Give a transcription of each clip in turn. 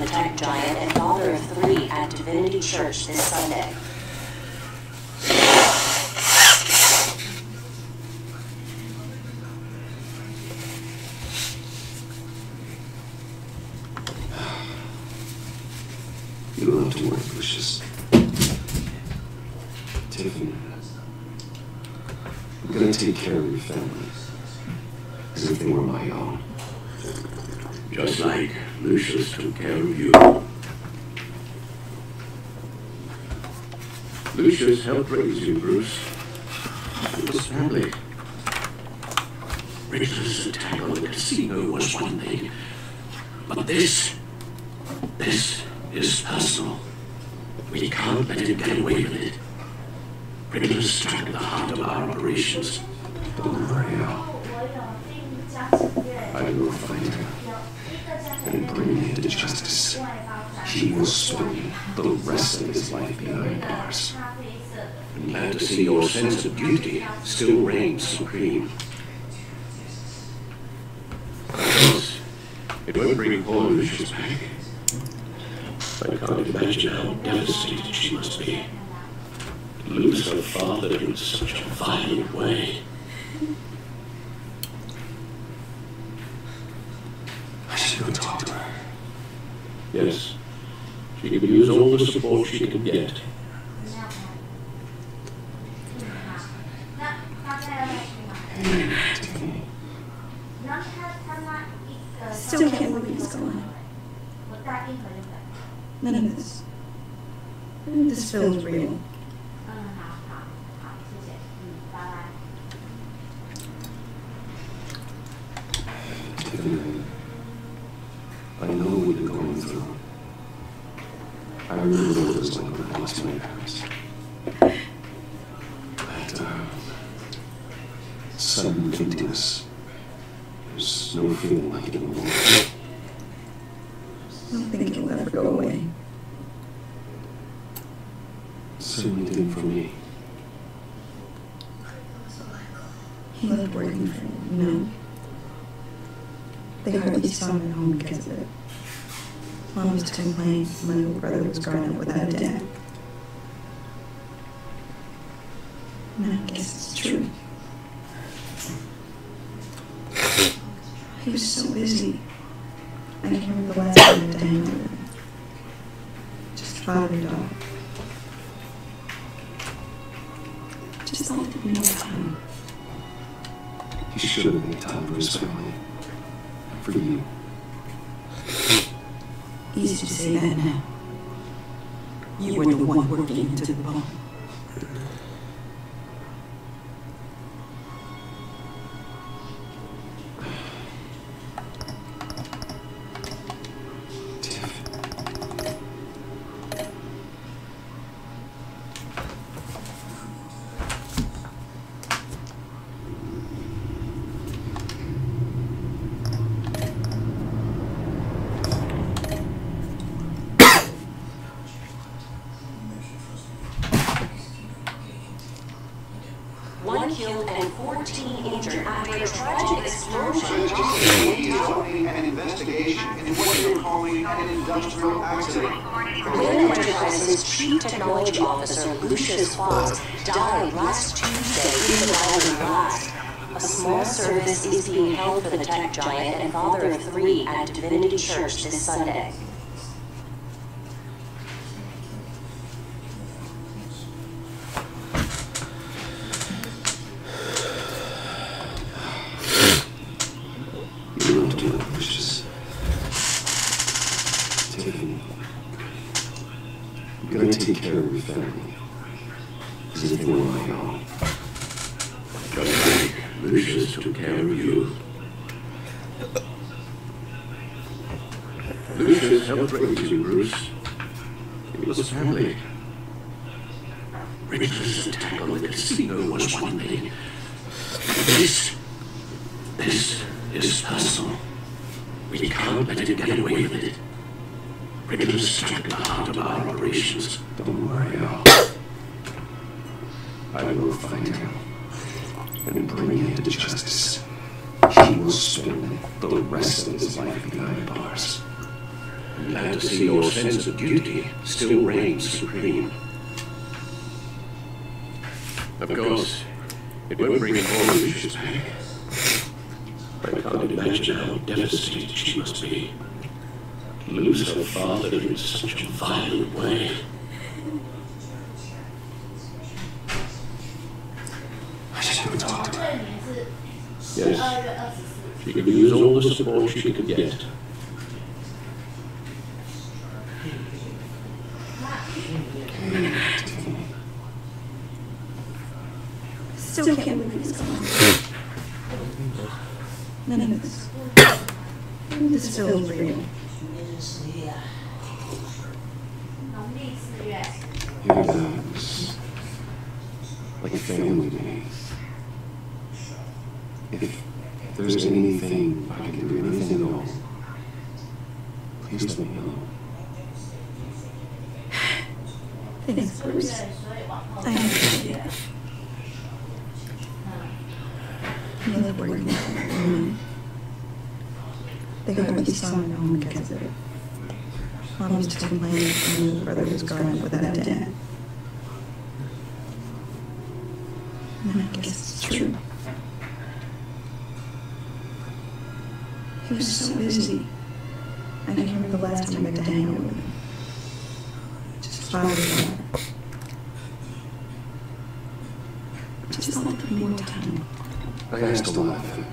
tech giant and father of 3 at Divinity Church this Sunday. You don't have to worry, Lucius. Tiffany, I'm gonna take care of your family as if they were my own. Just like Lucius took care of you. Lucius helped raise you, Bruce. It was family. Richard's attack on the casino was one thing, but this is personal. We can't let him get away with it. Richard's struck the heart of our operations. Don't worry, Al. I will find him and bring him to justice. He will spend the rest of his life behind bars. I'm glad to see your sense of duty still reigns supreme. Of course, it won't bring poor Lucius back. I can't imagine how devastated she must be. To lose her father in such a violent way. I should go talk to her. Yes, she could use all the support she can get. Hey, Tiffany. Still can't believe he's gone. None of this. None of this feels real. Tiffany, I know what you're going through. I remember what it was like when I lost my parents. That sudden emptiness. There's no feeling like it anymore. I don't think it'll ever go away. It certainly didn't for me. He loved working for me, you know? They hardly saw me at home because of it. Mom used to complain my little brother was growing up without a dad. And I guess it's true. He was so busy. I can't remember the last time I had to hang with him. Just father and daughter. Just thought there'd be no time. He should have made time for his family. For you. Easy to say that now. You were the one working into the bone. Killed and 14 injured after a tragic explosion. Opening an investigation into what you're calling an industrial accident. Wynn Enterprises Chief Technology Officer Lucius Fox died last Tuesday in the Valley Blast. A small service is being held for the tech giant and father of 3 at Divinity Church this Sunday. I'm gonna take care of your family as if they were my own. Just like Lucius took care of you. Lucius helped raise you, Bruce. It was family. Richard's attack on the casino was one thing. This is personal. We can't let him get away with it. Richard's struck the heart of our operations. Don't worry, Al. I will find him and bring him to justice. He will spend the rest of his life behind bars. I'm glad to see your sense of duty still reigns supreme. Of course, it won't bring all Lucius back. I can't imagine how devastated she must be. Lose her father in such a violent way. I should have talked to her. Yes, she could use all the support she could get. Still can't believe he's gone. None of this. This feels real. Your dad's like a family to me. If there's anything I can do, anything at all, please let me know. Thanks, Bruce. I appreciate it. You live where you live. They heard what you saw in your home because of it. Mom used to complain that my brother was growing up without a dad. And I guess it's true. He was so busy. I can't remember the last time I got to hang out with him. Just followed him. Just thought there'd be more time. I asked a lot of him.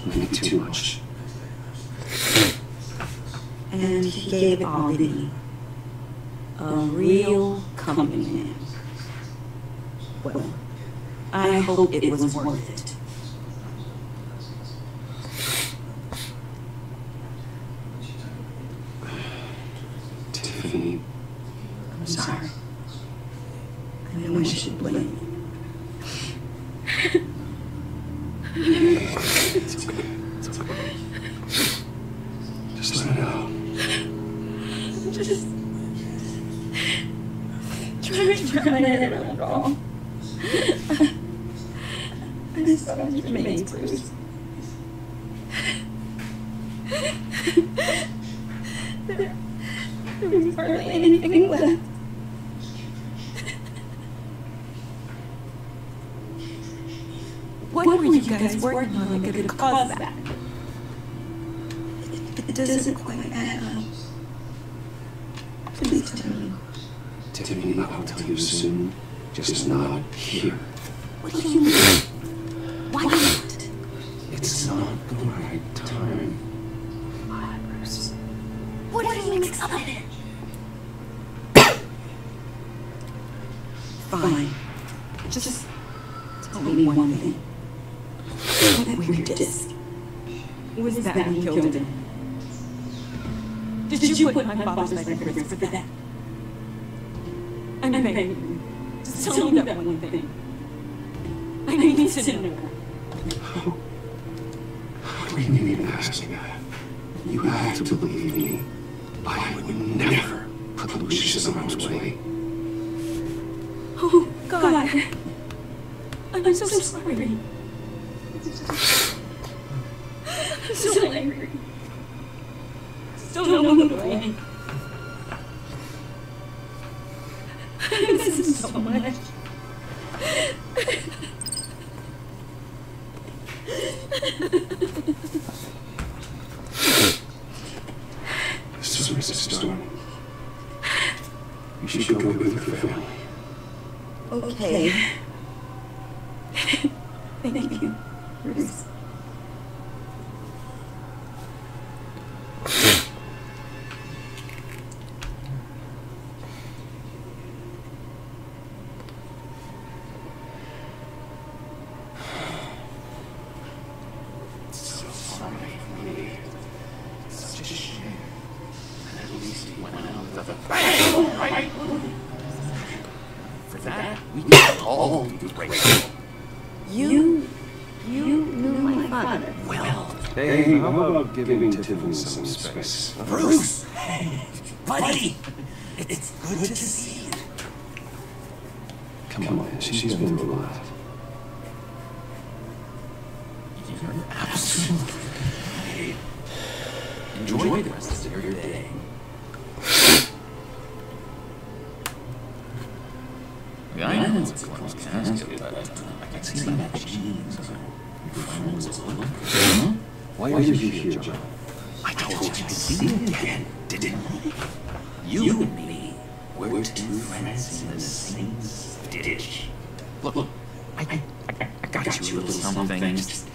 Maybe too much. And he gave it all, didn't he? A real company man. Well, I hope it was worth it. Tiffany, I'm sorry. I know I should blame you. it's okay. It's okay. Just let it out. Just trying to wrap my head around it all. I'm sorry you remains, Bruce. There was hardly anything left. What were you guys working on that could cause that? It doesn't quite add up. Please tell me. Tiffany, I'll tell you soon. Just not here. What do you mean? Why not? It's not the right time. Why, Bruce? What are you excited? Fine. Just tell me one thing. That weird disc. Was that what killed him? Did you put my father's life at risk for that? I'm begging you. Just tell me that one thing. I need to know. How do you even ask me that? You have to believe me. I would never put Lucius in harm's way. Oh, God. I'm so sorry. I'm so angry. Still don't know who I am. I miss him so much. This is a storm. You should go with your family. Okay. Thank you, Bruce. Hey, how about giving Tiffany some space? Bruce! Hey, buddy! It's good to see you. Come on, man. She's been through a lot. You're absolutely right. Enjoy the rest of your day. The island's a closed casket, but I can see that genes are your friends as well. Huh? Why are you here, John? I told you I'd see you again, didn't I? You and me, we're two friends in the same stitch. Look, I got you a little something just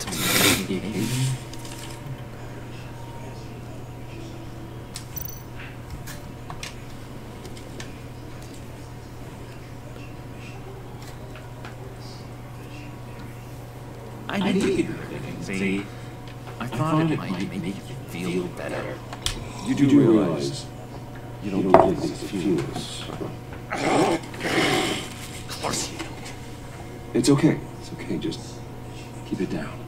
to make you happy. I knew you were thinking, see? I thought it might make you feel better. You do realize you don't get these fuels. Of course you don't. It's okay. It's okay. Just keep it down.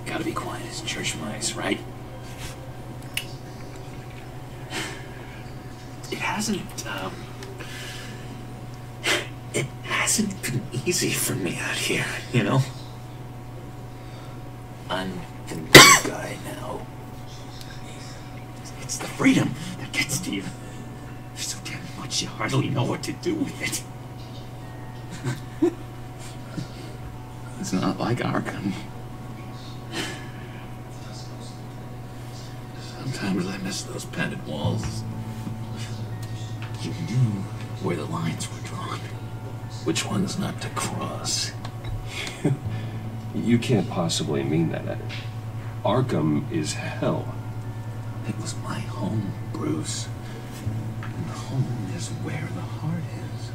Gotta be quiet as church mice, right? It hasn't been easy for me out here, you know? I'm the new guy now. It's the freedom that gets to you. There's so damn much you hardly know what to do with it. It's not like Arkham. Sometimes I miss those painted walls. You knew where the lines were drawn. Which ones not to cross. You can't possibly mean that. Arkham is hell. It was my home, Bruce. And home is where the heart is.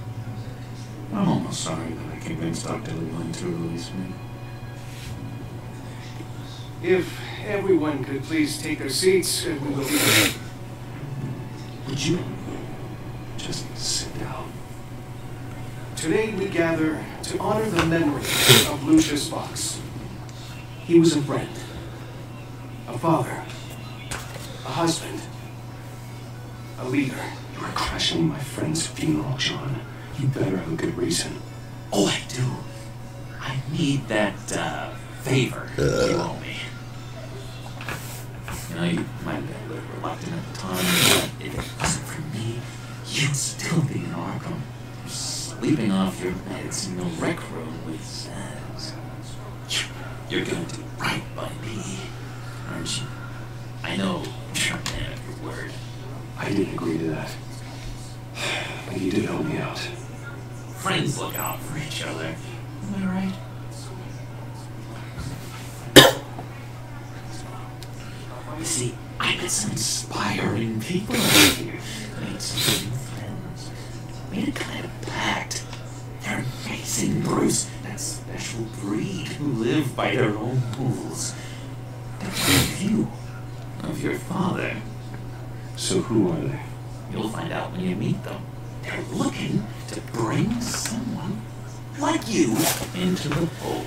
I'm almost sorry that I convinced Dr. Lewin to release me. If everyone could please take their seats, we will begin. Would you just sit down? Today we gather to honor the memory of Lucius Fox. He was a friend, a father, a husband, a leader. You are crashing my friend's funeral, John. You better have a good reason. Oh, I do. I need that, favor you owe me. You know, you might have been a little reluctant at the time, but if it wasn't for me, you'd still be in Arkham. Sleeping off your meds in the rec room with Zaz. You're gonna do right by me, aren't you? I know you're a man of your word. I didn't agree to that. But you did help me out. Friends look out for each other. Am I right? You see, I met some inspiring people out here. Made some new friends. Made a kind of pact. They're amazing, Bruce. That special breed who live by their own rules. They're like you, of your father. So who are they? You'll find out when you meet them. They're looking to bring someone like you into the fold.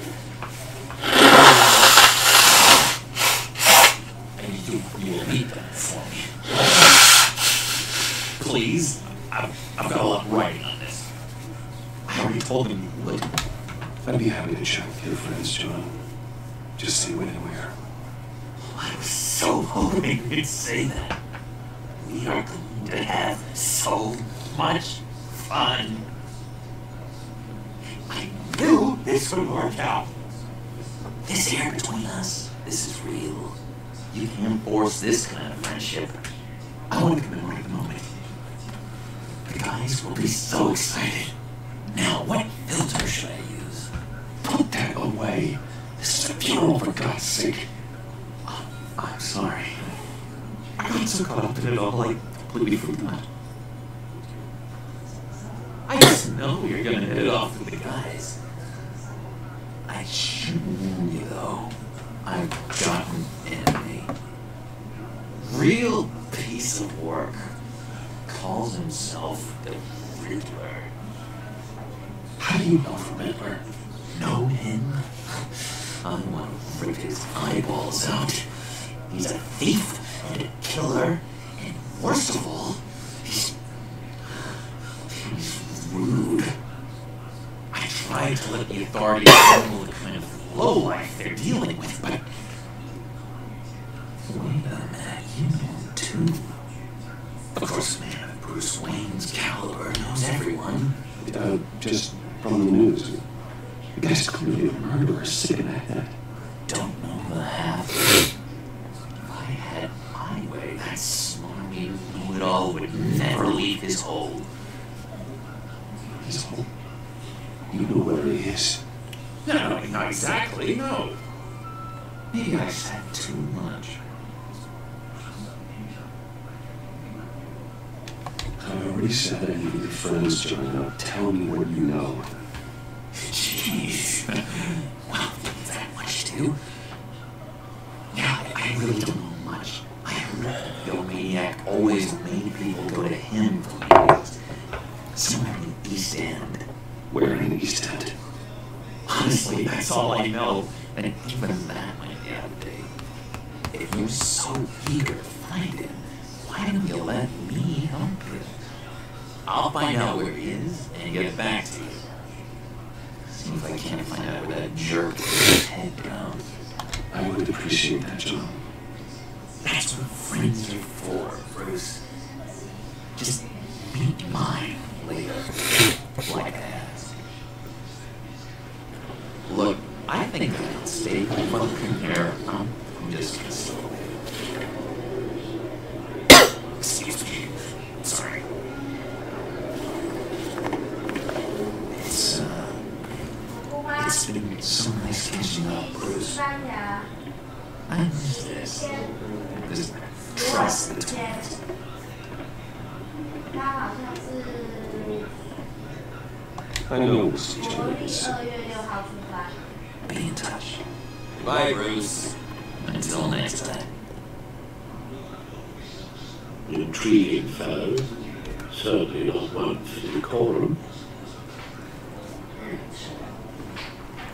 And you will meet them for me. Please? I've got a lot writing on this. I already told them you would. I'd be happy to chat with your friends, John. Just say when and where. I was so hoping you'd say that. We are going to have so much fun. I knew this would work out. This air between us, this is real. You can't force this kind of friendship. I want to commemorate the moment. The guys will be so excited. Now, what filter should I use? Put that away. This is a funeral, for God's sake. I'm sorry. I got so caught up in it all, I completely forgot. I just know you're gonna hit it off with the guys. I should warn you, though. I've gotten in a real piece of work. Calls himself the Riddler. How do you know from Hitler? Know him? I want to rip his eyeballs out. He's a thief and a killer, and worst of all, he's rude. I tried to let the authorities handle the kind of lowlife they're dealing with, but Wayne. Of course, a man of Bruce Wayne's caliber knows everyone. Just from the news. The guy's clearly a murderer, sick in the head. Don't know the half. If I had my way, that smarmy know-it-all would never leave his hole. His hole? You know where he is. No, not exactly, no. Maybe I said too much. I already said I need your friends, John. Now tell me what you know. Jeez. Well, that much too. Yeah, I really don't know much. I heard the maniac always made people go to him for meetings. Somewhere in the East End. Where in the East End? Honestly, that's all I know. And even that might be out of date. If you're so eager to find him, why don't you let me help you? I'll find out where he is and get back to you. See if I can't find out where that jerk put his head down. I would appreciate that, John. That's what friends are for, Bruce. Just meet mine later, like that. Look, I think I'll stay fucking here. I'm just gonna slow. Excuse me. Sorry. It's been so nice catching up, Bruce. I miss this. This trust between us. I know we'll see each other soon. Be in touch. Bye, Bruce. Until next time. Intriguing fellow. Certainly not one for decorum.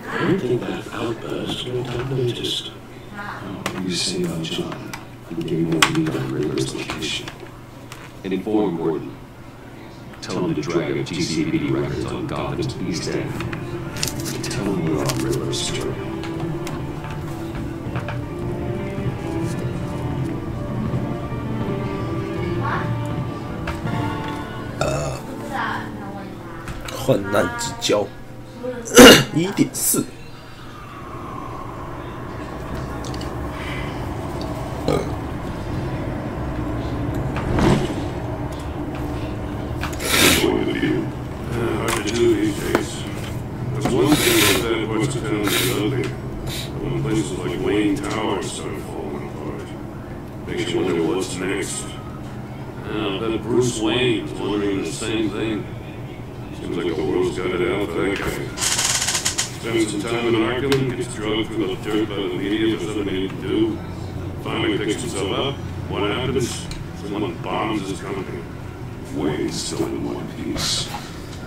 I don't think that outburst went unnoticed. What do you say about John? He gave me a lead on Riddler's location. And inform Gordon. Tell him to drag up GCPD records on Gotham's East End. Tell him we're on Riddler's trail.《患难之交》1.4。Hard to do these days. That's one thing about that what's town is ugly. When places like Wayne Towers start falling apart. Makes you wonder what's next. I bet Bruce Wayne's wondering the same thing. Seems like the world's got it out for that guy. Spends some time in Arkham, gets drugged through the dirt by the media for something he didn't do. Finally picks himself up. What happens? Someone bombs his company. Wayne's still in one piece.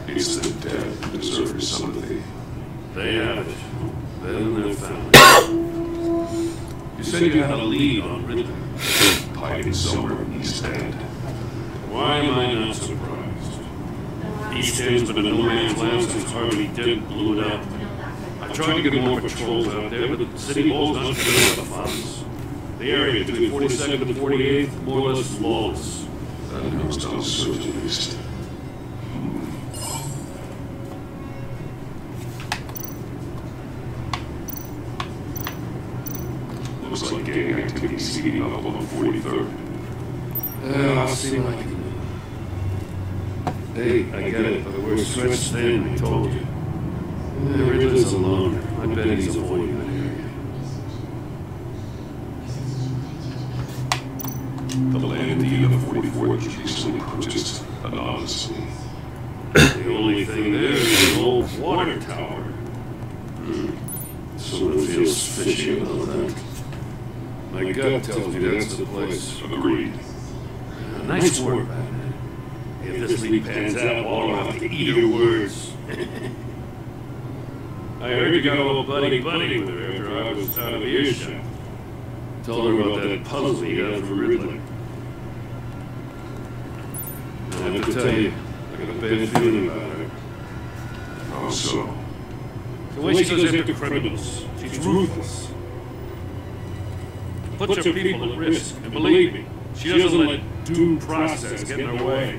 It's the dead who deserve his sympathy. They have it. Then they're found. You said you had a lead on Riddler. Hiding somewhere in East End. Why am I not surprised? East End's been a no man's land since Harvey Dent blew it up. I tried to get more patrols out there, but the city walls not good enough the funds. The area between 42nd and 48th, more or less lawless. That knows down search at least. Looks like gang activity's heating up on 43rd. I'll see what I can do. Hey, I get it, but we're stretched thin, I told you. Riddler's alone. I bet he's avoiding that area. The land deed of 44th was recently purchased anonymously. The only thing there is an old water tower. Someone feels fishy about that. My gut tells me that's the place. Agreed. Nice work, Batman. If this lead pans out, I'll have to eat your words. I heard you got all buddy-buddy with her after I was out of earshot. Told her about that puzzle you got for Riddler. I have to tell you, I got a bad feeling about her. How so? The way she goes after criminals, she's ruthless. Puts her people at risk, and believe me, She doesn't let due process get in her way.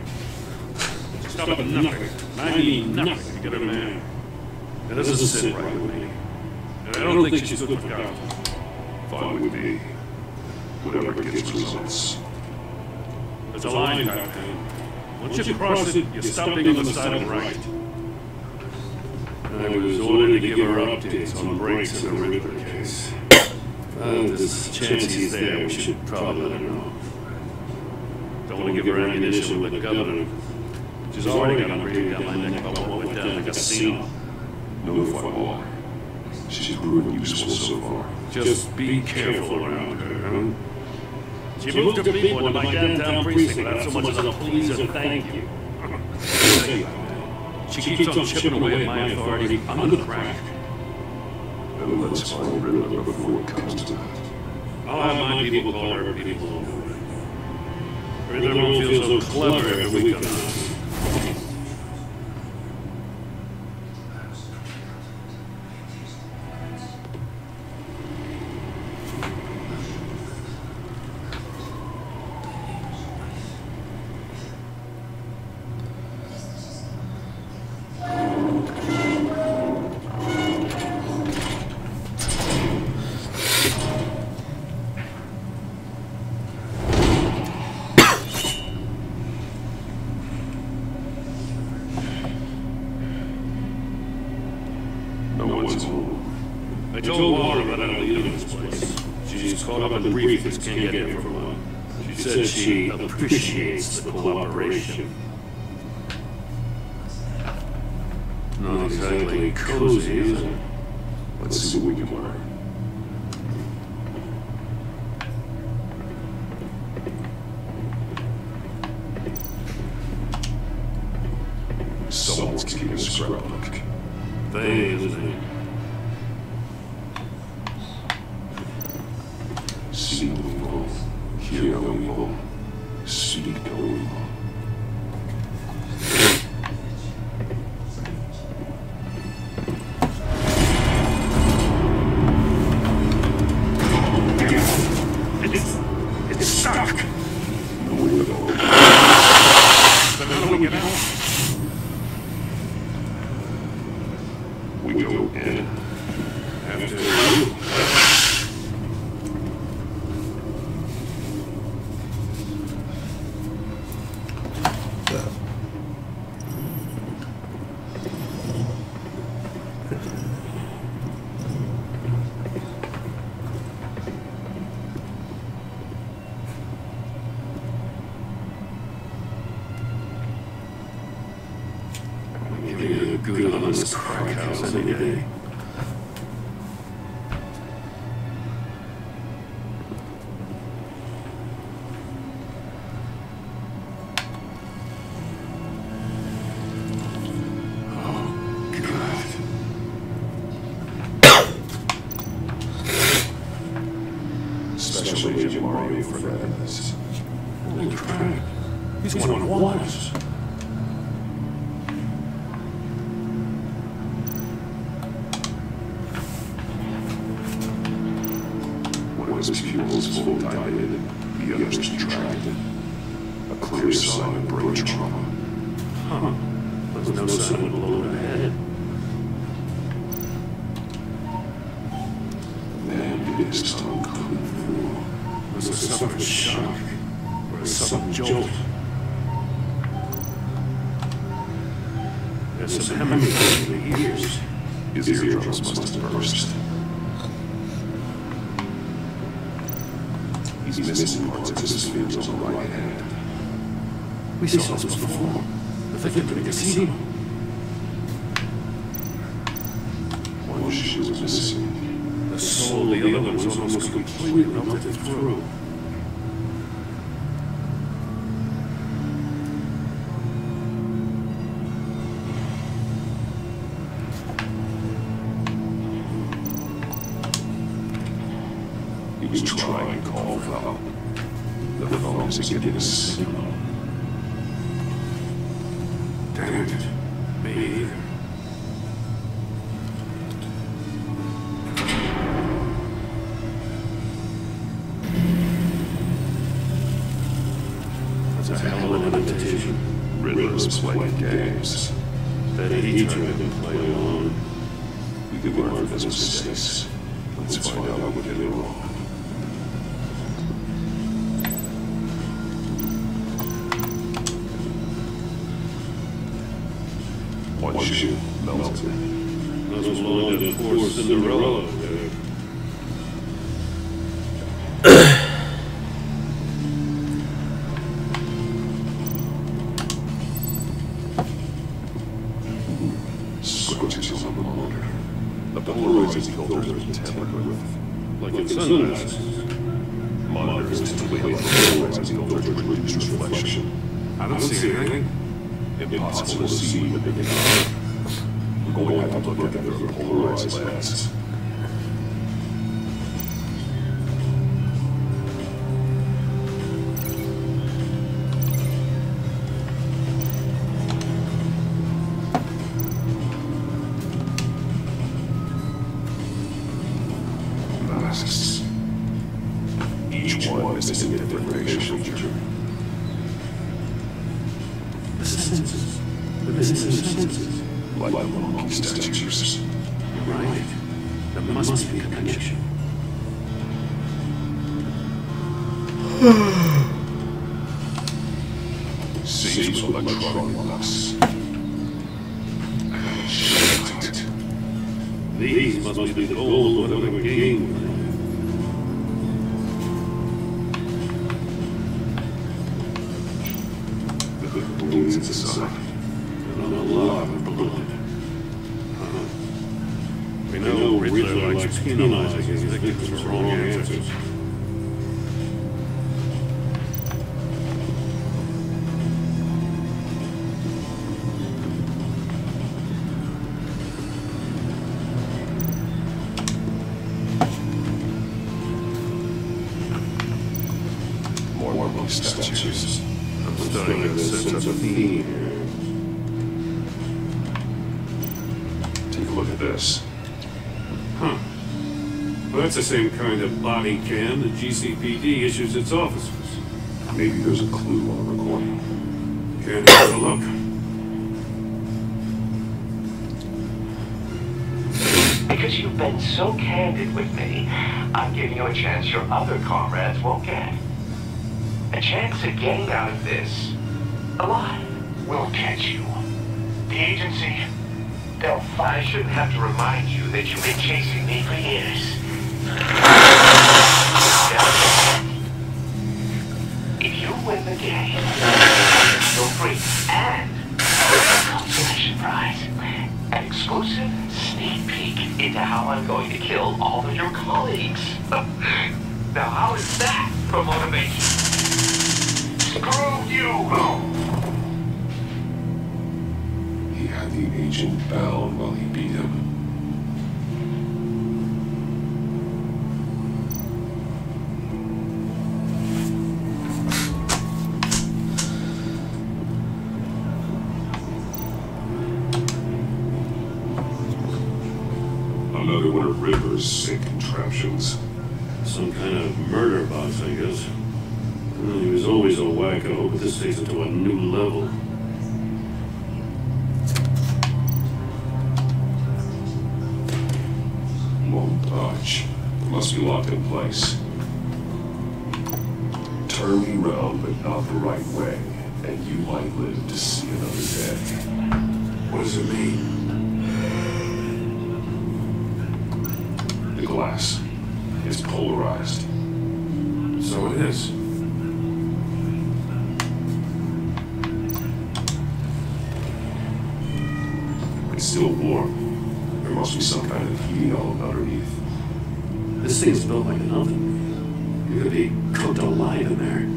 She's up at nothing. I mean nothing to get her man. That doesn't sit right with me. And I don't think she's good for Gotham. Fine with me. Whatever gets results. There's a line back then. Once you cross it, you're stopping on the side of the right. I was ordered to give her updates on breaks in the Riddler case. There's a chance he's there. We should probably let her know. Don't want to give her ammunition with the governor. She's already got a breathing down my neck about what went down in the casino. Notify all. She's proven useful so far. Just be careful around her, huh? She moved her people into my downtown precinct without so much as a please or thank you. She keeps on chipping away at my authority. I'm gonna crack. And let's find Riddler before it comes to that. I'll have my people call her people. Riddler won't feel so clever every week on us. I told Laura that I don't leave this place. She's caught up in the briefings, can't get here for a while. She said she appreciates the cooperation. Not exactly cozy, is it? Let's see what we can learn. Someone's keeping a scrapbook. They, isn't it? See no evil, hear no evil, speak no evil. It's stuck! No evil. Then how do we get out? We go in. After you. Give a good honest crack house any day. Special Agent Mario Fernandez. Holy crap. He's one of Waters. One of his pupils fully dilated, the others contracted. A clear sign of brain trauma. Huh. There's no sign of a blow to the head. Man bit his tongue kung fu. Was a sudden shock or a sudden jolt. There's some hemorrhage in the ears. His eardrums must have burst. He's missing parts of his fingers on the right hand. We saw this before. The victim in the casino. One shoe was missing. The soul, the other one was almost completely melted through. He was trying to call for help. The phone isn't getting a signal. Damn it. Me either. That's a hell of an invitation. Riddler's playing games. That he tried to play along. We could learn from his mistakes. Let's find out what did wrong. One shoe melted. That's long to poor Cinderella there. Switches on the motor. The polarizing filters are tampered with. Like in sunglasses. Monitors display the polarizing filters to reduce reflection. I don't see anything. Impossible to see with the naked eye. We're going to have to look at their polarized lens. Masks. Each one is a different facial feature. The senses. The business of senses. Like monkey statues. You're right. There must be a connection. Saves electronic locks. Shit. These must be the gold whatever game. The balloons inside. Not a lot of blood. We know Riddler likes penalizing his victims for wrong answers. More monkey statues. I'm starting to sense a theme here. Take a look at this. Huh. Well, that's the same kind of body cam the GCPD issues its officers. Maybe there's a clue on the recording. Can't have a look. Because you've been so candid with me, I'm giving you a chance your other comrades won't get. A chance at getting out of this alive. We'll catch you. The agency, I shouldn't have to remind you that you've been chasing me for years. If you win the game, you're free. And consolation prize. An exclusive sneak peek into how I'm going to kill all of your colleagues. Now, how is that for motivation? Screw you! He had the agent bound while he beat him. Another one of River's sick contraptions. Some kind of murder box, I guess. Well, he was always a wacko, but this takes it to a new level. Montage. Must be locked in place. Turn me round, but not the right way, and you might live to see another day. What does it mean? The glass is polarized. So it is. It's still warm. There must be some kind of heating element underneath. This thing's built like an oven. You're gonna be cooked alive in there.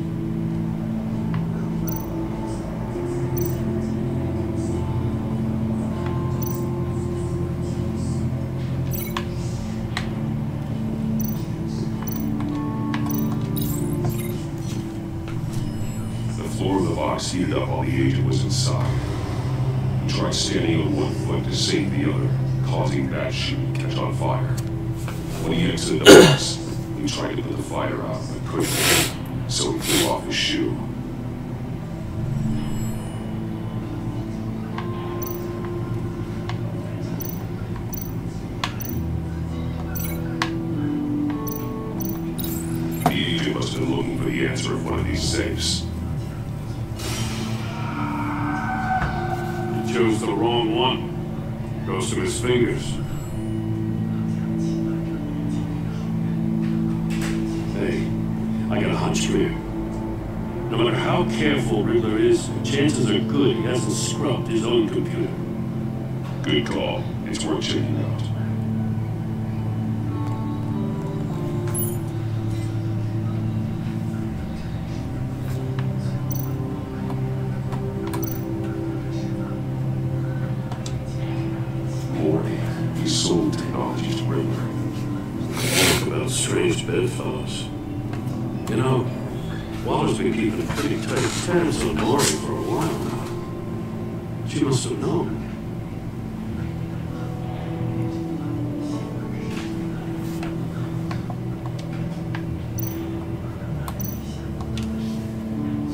The floor of the box heated up while the agent was inside. He tried standing on one foot to save the other, causing that shoe to catch on fire. When he exited the box, he tried to put the fire out, but couldn't, so he threw off his shoe. censor of one of these safes. He chose the wrong one. Goes to his fingers. Hey, I got a hunch for you. No matter how careful Riddler is, chances are good he hasn't scrubbed his own computer. Good call. It's worth checking out. He sold technologies to Riddler. Talk about strange bedfellows. You know, Walter's been keeping pretty tight tabs on Maury for a while now. She must have known.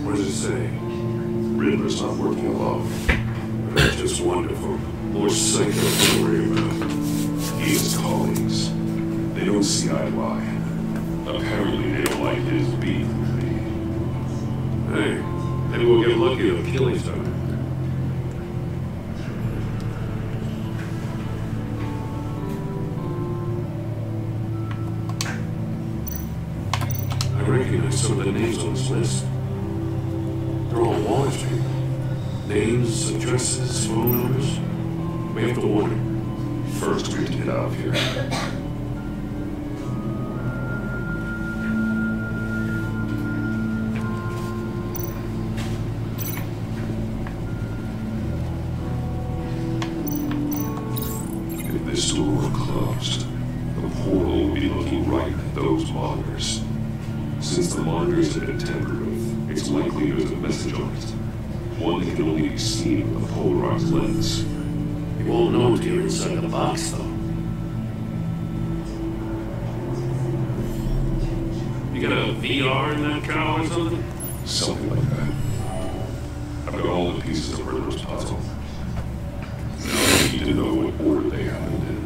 What does it say? Riddler's not working alone. That's just wonderful. More psycho to worry about. He and his colleagues. They don't see eye to eye. Apparently they don't like his beef with me. Hey, maybe we'll get lucky and kill each other. I recognize some of the names on this list. They're all Wallace people. Names, addresses, phone numbers. We have to warn him. First, we have to get out of here. If this door were closed, the portal would be looking right at those monitors. Since the monitors have been tampered with, it's likely there's a message on it. One that can only be seen with a polarized lens. You won't know until you're inside the box, though. You got a VR in that cow or something? Something like that. I've got all the pieces of Riddler's puzzle. Now I need to know what order they happened in.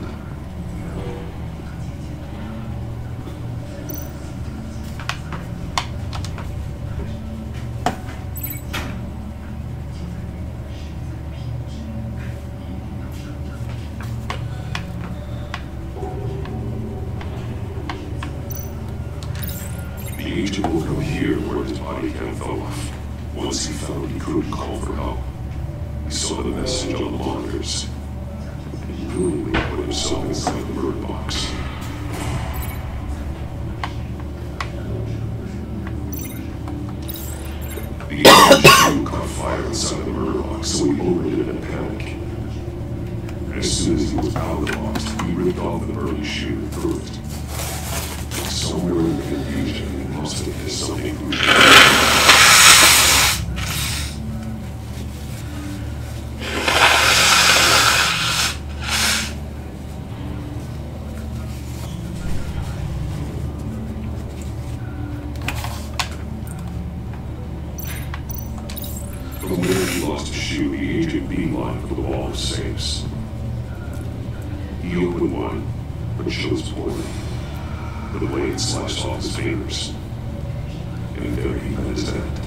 The agent will come here where his body cam fell off. Once he found he couldn't call for help, he saw the message on the monitors. And he willingly put himself inside the bird box. The agent's shoe caught fire inside the murder box, so he opened it in a panic. As soon as he was out of the box, he ripped off the burning shoe and threw it. Somewhere in the confusion, he must have hit something crucial. From where he lost his shoe, the agent beelined for the wall of safes. He opened one, but chose poorly. The blade slashed off his fingers, and there he met his end.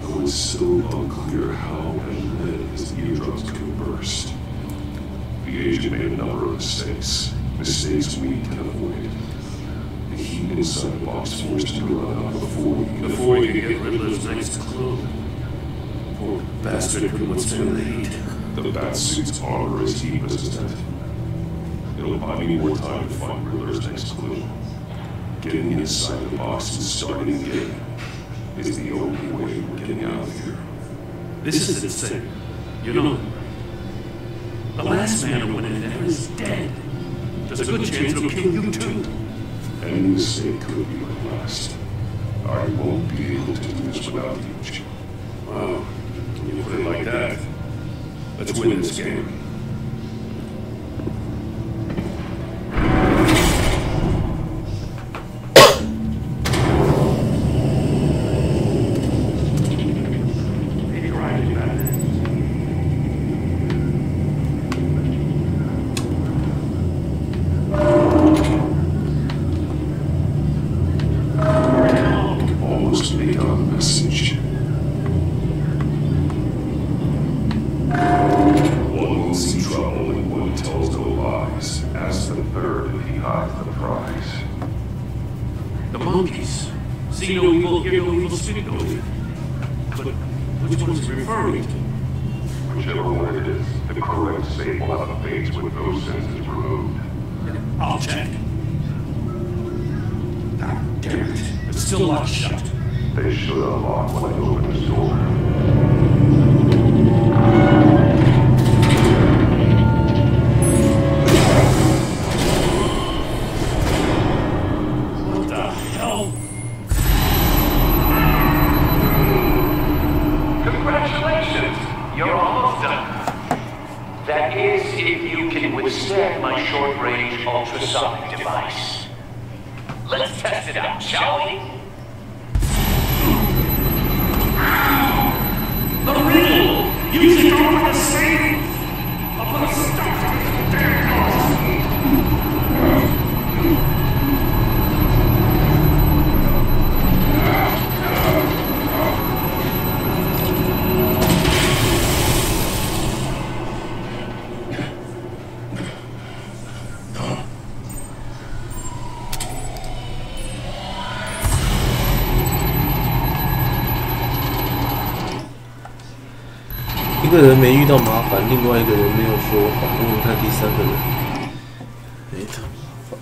Though it's still unclear how and when his eardrums could have burst. The agent made a number of mistakes we can avoid. The heat inside the box forced him to run out before he could get Riddler's next clue. Poor bastard couldn't withstand the heat. The Batsuit's armor is heat resistant. It'll buy me more time to find Riddler's next clue. Getting inside the box and starting the game is the only way we're getting out of here. This is insane. You know, the last man who went in there is dead. There's a good chance it'll kill you too. Any mistake could be my last. I won't be able to do this without you, Jim. Wow, you put it like that. Let's win this game. All See no evil, hear no evil, speak no evil. But which one is he referring to? Whichever one it is, the correct state will have fades with those senses removed. I'll check. Ah, damn it. It's still locked shut. They should unlock when I open this door. Withstand my short-range ultrasonic device. Let's test it out, shall we? The riddle! Use it to open the safe! I'll put a stop to this damn一个人没遇到麻烦，另外一个人没有说谎，问问看第三个人没得麻烦。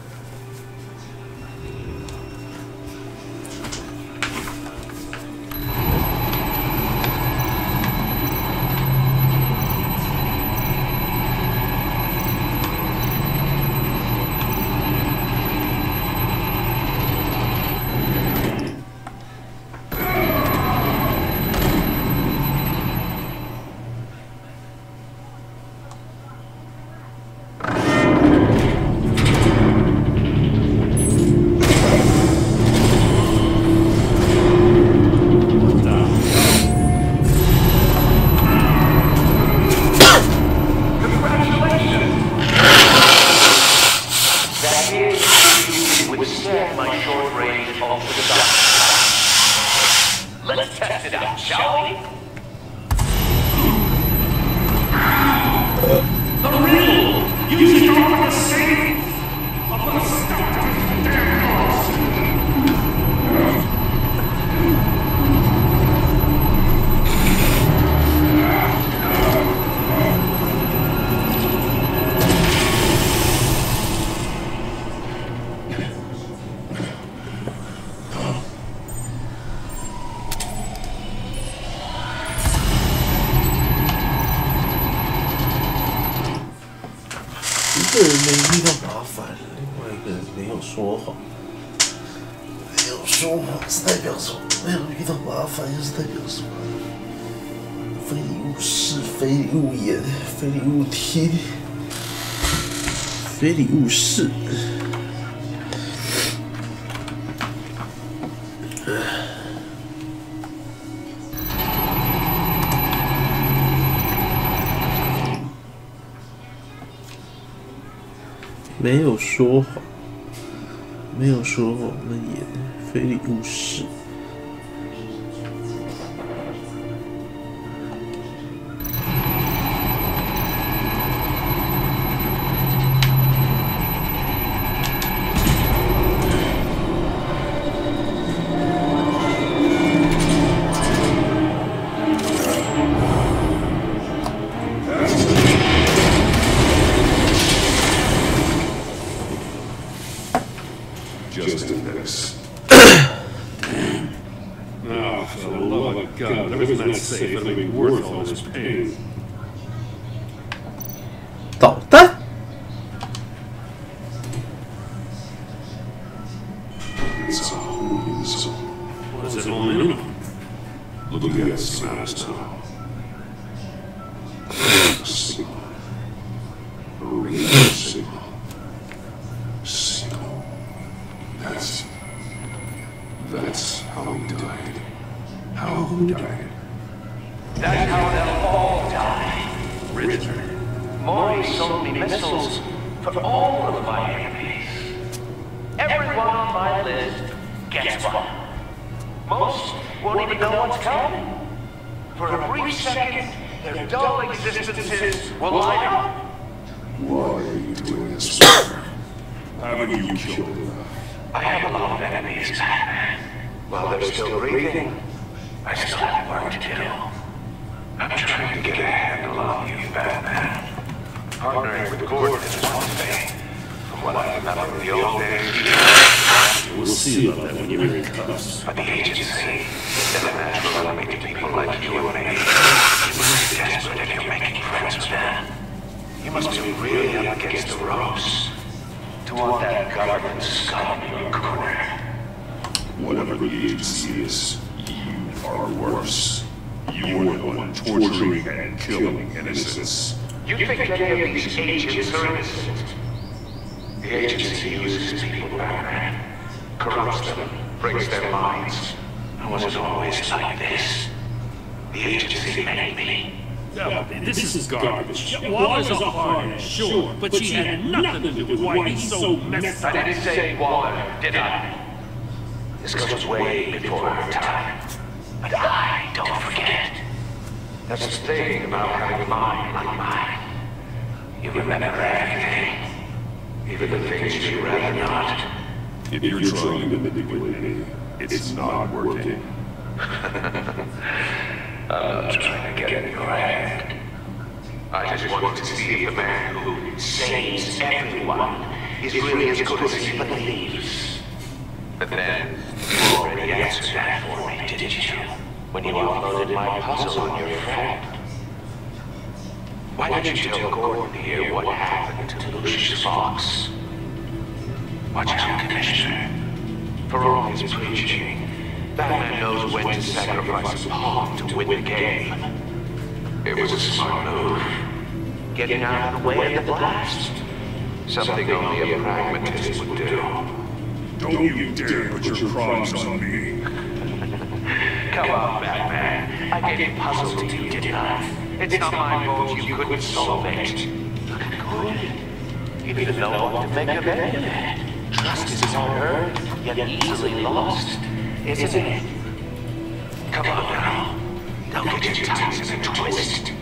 一个人没遇到麻烦，另外一个人没有说谎。没有说谎是代表什么？没有遇到麻烦又是代表什么？非礼勿视，非礼勿言，非礼勿听，非礼勿视。没有说谎，没有说谎的言，非礼勿视。Just in this. Oh, for the love of God, everything that's safe, it'll be worth all this pain. 导弹。It's a homing soul. What is it all in? Look at the smells now. A signal. A radio signal. Signal. That's how he died. How who died? That's how they'll all die. Richard, Maury sold me missiles for all of my enemies. Everyone on my list gets one. Most won't even know what's coming. For a brief second, their dull existences will light up. Why are you doing this, sir? Haven't you killed enough? I have a lot of enemies, Batman. While they're still breathing, I still have work to do. I'm trying to get a handle on you, Batman. Partnering with Gordon is one thing. From what I remember of the old days, We'll see about that when you're in cuffs. but the agency is a natural enemy to people like you and me. You must be desperate if you're making friends with them. You must be really up against the ropes to want that government scum in your corner. Whatever the agency is, you are worse. You're the one torturing and killing innocents. You think any of these agents are innocent? The agency uses people, Batman. Corrupts them, breaks their minds. And was it always like this? The agency made me. This is garbage. Waller's a hard, sure, but she had nothing to do with why he's so messed up. I didn't say Waller, did I? This goes way before our time. But I don't forget. That's the thing about having a mind like mine. You remember everything. Even the things you'd rather not. If you're trying to manipulate me, it's not working. I'm not trying to get in your head. I just wanted to see if the man who saves everyone is really as good as he believes. But then, you already answered that for me, didn't you? When you uploaded my puzzle on your friend. Why didn't you tell Gordon here what happened to Lucius Fox? Watch out, Commissioner. For all his preaching, Batman knows when to sacrifice a pawn to win the game. It was a smart move. Getting out of the way of the blast. Something only a pragmatist would do. Don't you dare put your crimes on me. Come on, Batman. I gave a puzzle to you, didn't I? It's not my fault you couldn't solve it. Look at Gordon. You didn't know what to make of any of it. Trust is unearned, yet easily lost, isn't it? Come on now. Don't get your tongues in a twist.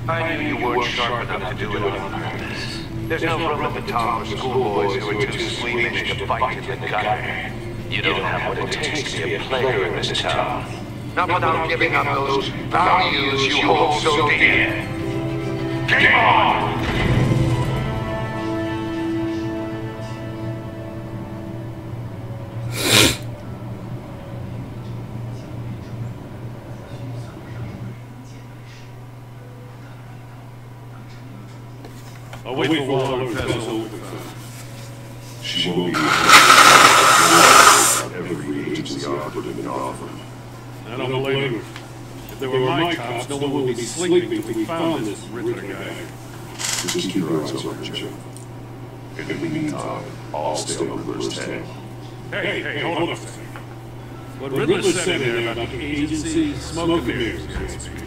I knew you weren't sharp enough to do it on purpose. There's no room at the top for schoolboys who are too squeamish to fight in the gutter. You don't have what it takes to be a player in this town. Not without giving up those values you hold so dear. Game on! I'll wait for Waller to pass over. She won't be every agency operative in Gotham. I don't blame her. If they were my cops, no one would be sleeping if we found this Ritter guy. Just keep your eyes on her, Joe. In the meantime, I'll stay on Riddler's tail. Hey, hold on a second. What Riddler said in there about the agency, smoke and mirrors, so to speak.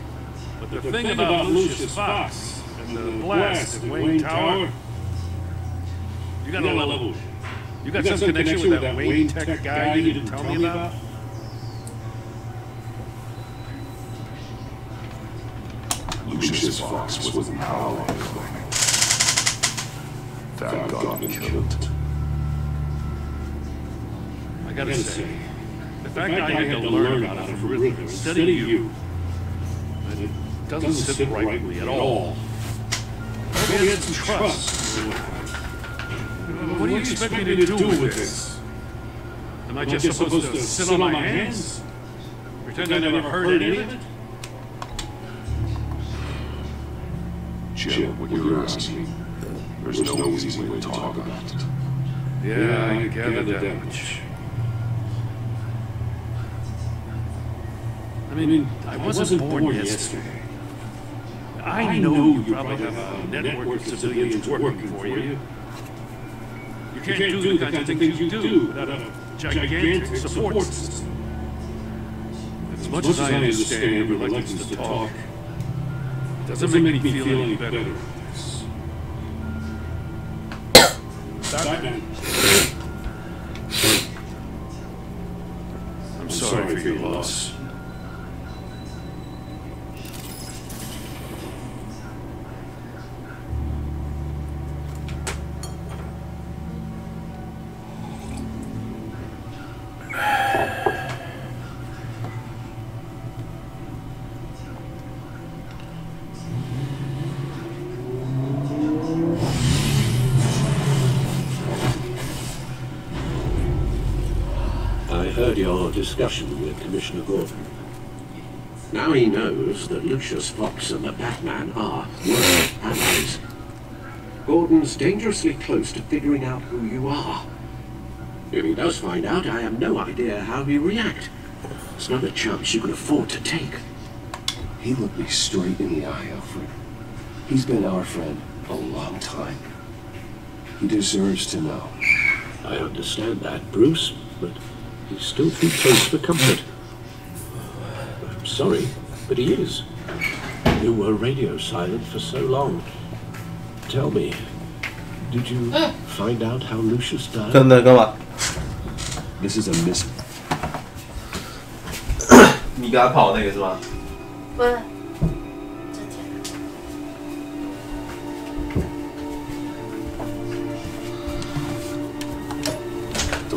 But the thing about Lucius Fox and the blast at Wayne Tower, you got a level. You got some connection with that Wayne Tech guy you didn't tell me about? Lucius Fox was in power. That got me killed. I gotta say, the fact I had to learn about it from Riddler instead of you, it doesn't sit right with me at all. Maybe I had some trust. What do you expect me to do with this? Am I just supposed to sit on my hands? Pretend I never heard any of it? Jim, what you're asking, there's no easy way to talk about it. Yeah, I gathered that much. I mean, I wasn't born yesterday. I know you probably have a network of civilians working for you. You can't do the kinds of things you do without a gigantic support system. As much as I understand your reluctance to talk, it doesn't make me feel any better. Batman. I'm sorry for your loss. heard your discussion with Commissioner Gordon. Now he knows that Lucius Fox and the Batman are worse allies. Gordon's dangerously close to figuring out who you are. If he does find out, I have no idea how he'll react. It's not a chance you can afford to take. He looked me straight in the eye, Alfred. He's been our friend a long time. He deserves to know. I understand that, Bruce, but he's still too close for comfort. I'm sorry, but he is. You were radio silent for so long. Tell me, did you find out how Lucius died? 干嘛？ This is a mis... 你给他跑那个是吗？不是，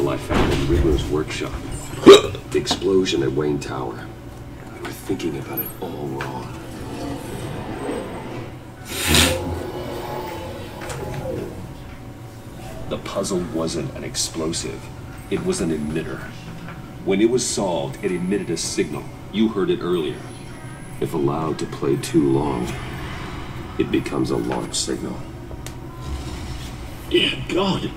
I found in Riddler's workshop. The explosion at Wayne Tower. We were thinking about it all wrong. The puzzle wasn't an explosive. It was an emitter. When it was solved, it emitted a signal. You heard it earlier. If allowed to play too long, it becomes a launch signal. Dear God!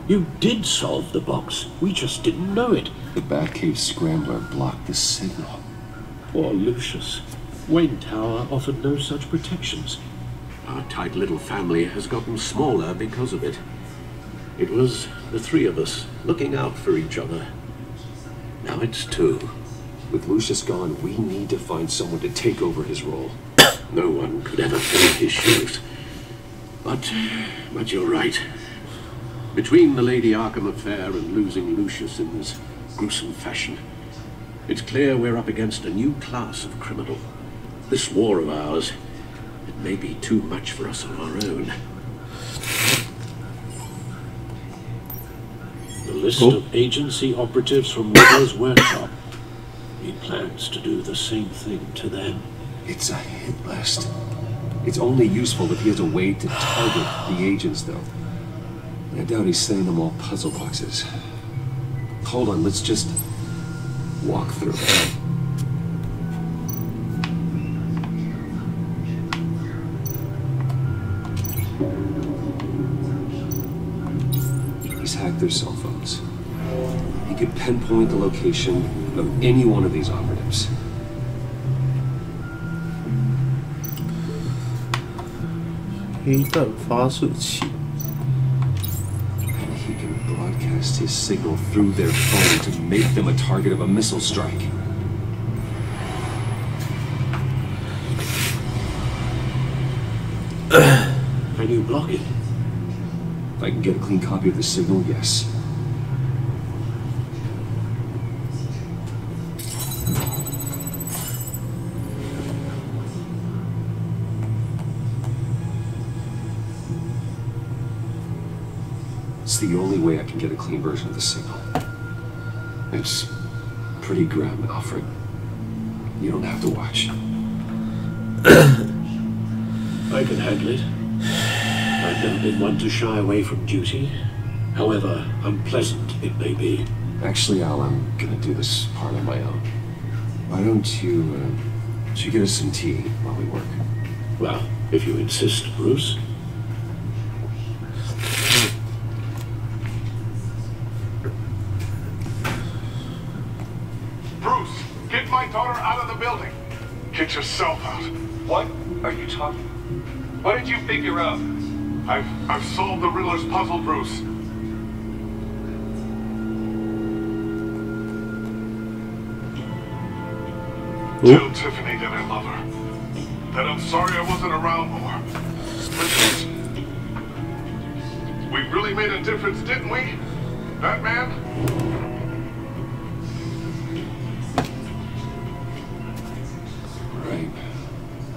You did solve the box. We just didn't know it. The Batcave Scrambler blocked the signal. Poor Lucius. Wayne Tower offered no such protections. Our tight little family has gotten smaller because of it. It was the three of us looking out for each other. Now it's two. With Lucius gone, we need to find someone to take over his role. No one could ever fill his shoes. But you're right. Between the Lady Arkham affair and losing Lucius in this gruesome fashion, it's clear we're up against a new class of criminal. This war of ours, it may be too much for us on our own. The list of agency operatives from Riddler's workshop. He plans to do the same thing to them. It's a hit list. It's only useful if he has a way to target the agents, though. I doubt he's sending them all puzzle boxes. Hold on, let's just walk through. He's hacked their cell phones. He could pinpoint the location of any one of these operatives. He can broadcast his signal through their phone to make them a target of a missile strike. Can you block it? If I can get a clean copy of the signal, yes. It's the only way I can get a clean version of the signal. It's pretty grim, Alfred. You don't have to watch. I can handle it. I've never been one to shy away from duty, however unpleasant it may be. Actually, Al, I'm gonna do this part on my own. Why don't you get us some tea while we work? Well, if you insist, Bruce. Bruce, get my daughter out of the building. Get yourself out. What are you talking? What did you figure out? I've solved the Riddler's puzzle, Bruce. Tell Tiffany that I love her. That I'm sorry I wasn't around more. Listen, we really made a difference, didn't we? Batman? Right.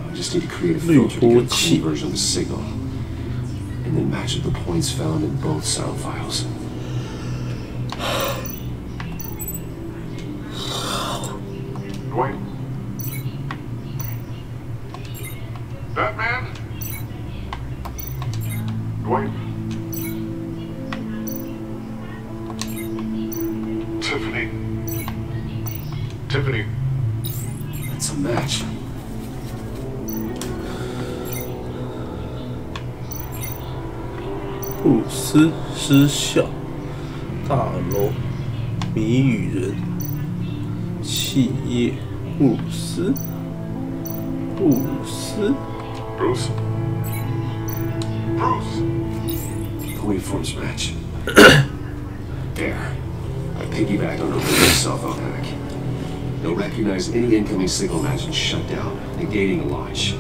I just need to create a filter to get a clean version of the signal. And then match up the points found in both sound files. Wait. Batman? Wait. Tiffany? It's a match. 布鲁斯失效，大楼，谜语人，企业，布鲁斯。 Bruce. The waveforms match. There. I piggybacked on Riddler's cell phone hack. They'll recognize any incoming signal match and shut down, negating a launch.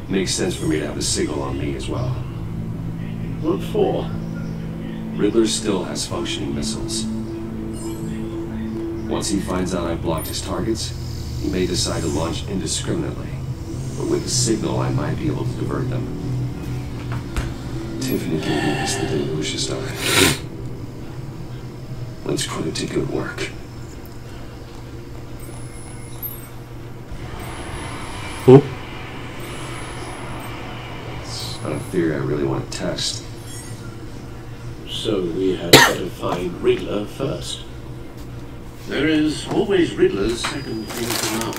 Makes sense for me to have the signal on me as well. What for? Riddler still has functioning missiles. Once he finds out I blocked his targets, he may decide to launch indiscriminately. But with the signal, I might be able to divert them. Tiffany gave me this the day Lucius died. Let's put it to good work. Oh? It's not a theory I really want to test. So we had better find Riddler first. There is always Riddler's second in command.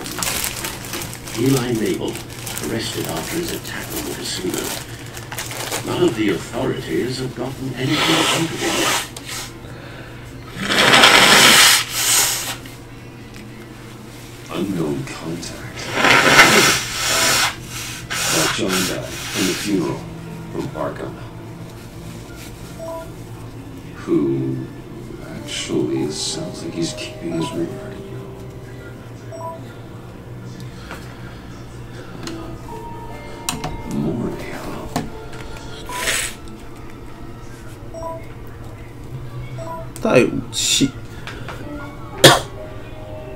Eli Mabel, arrested after his attack on the casino. None of the authorities have gotten anything out of him yet. Unknown contact. That John died from the funeral from Arkham. Who actually sounds like he's keeping his word.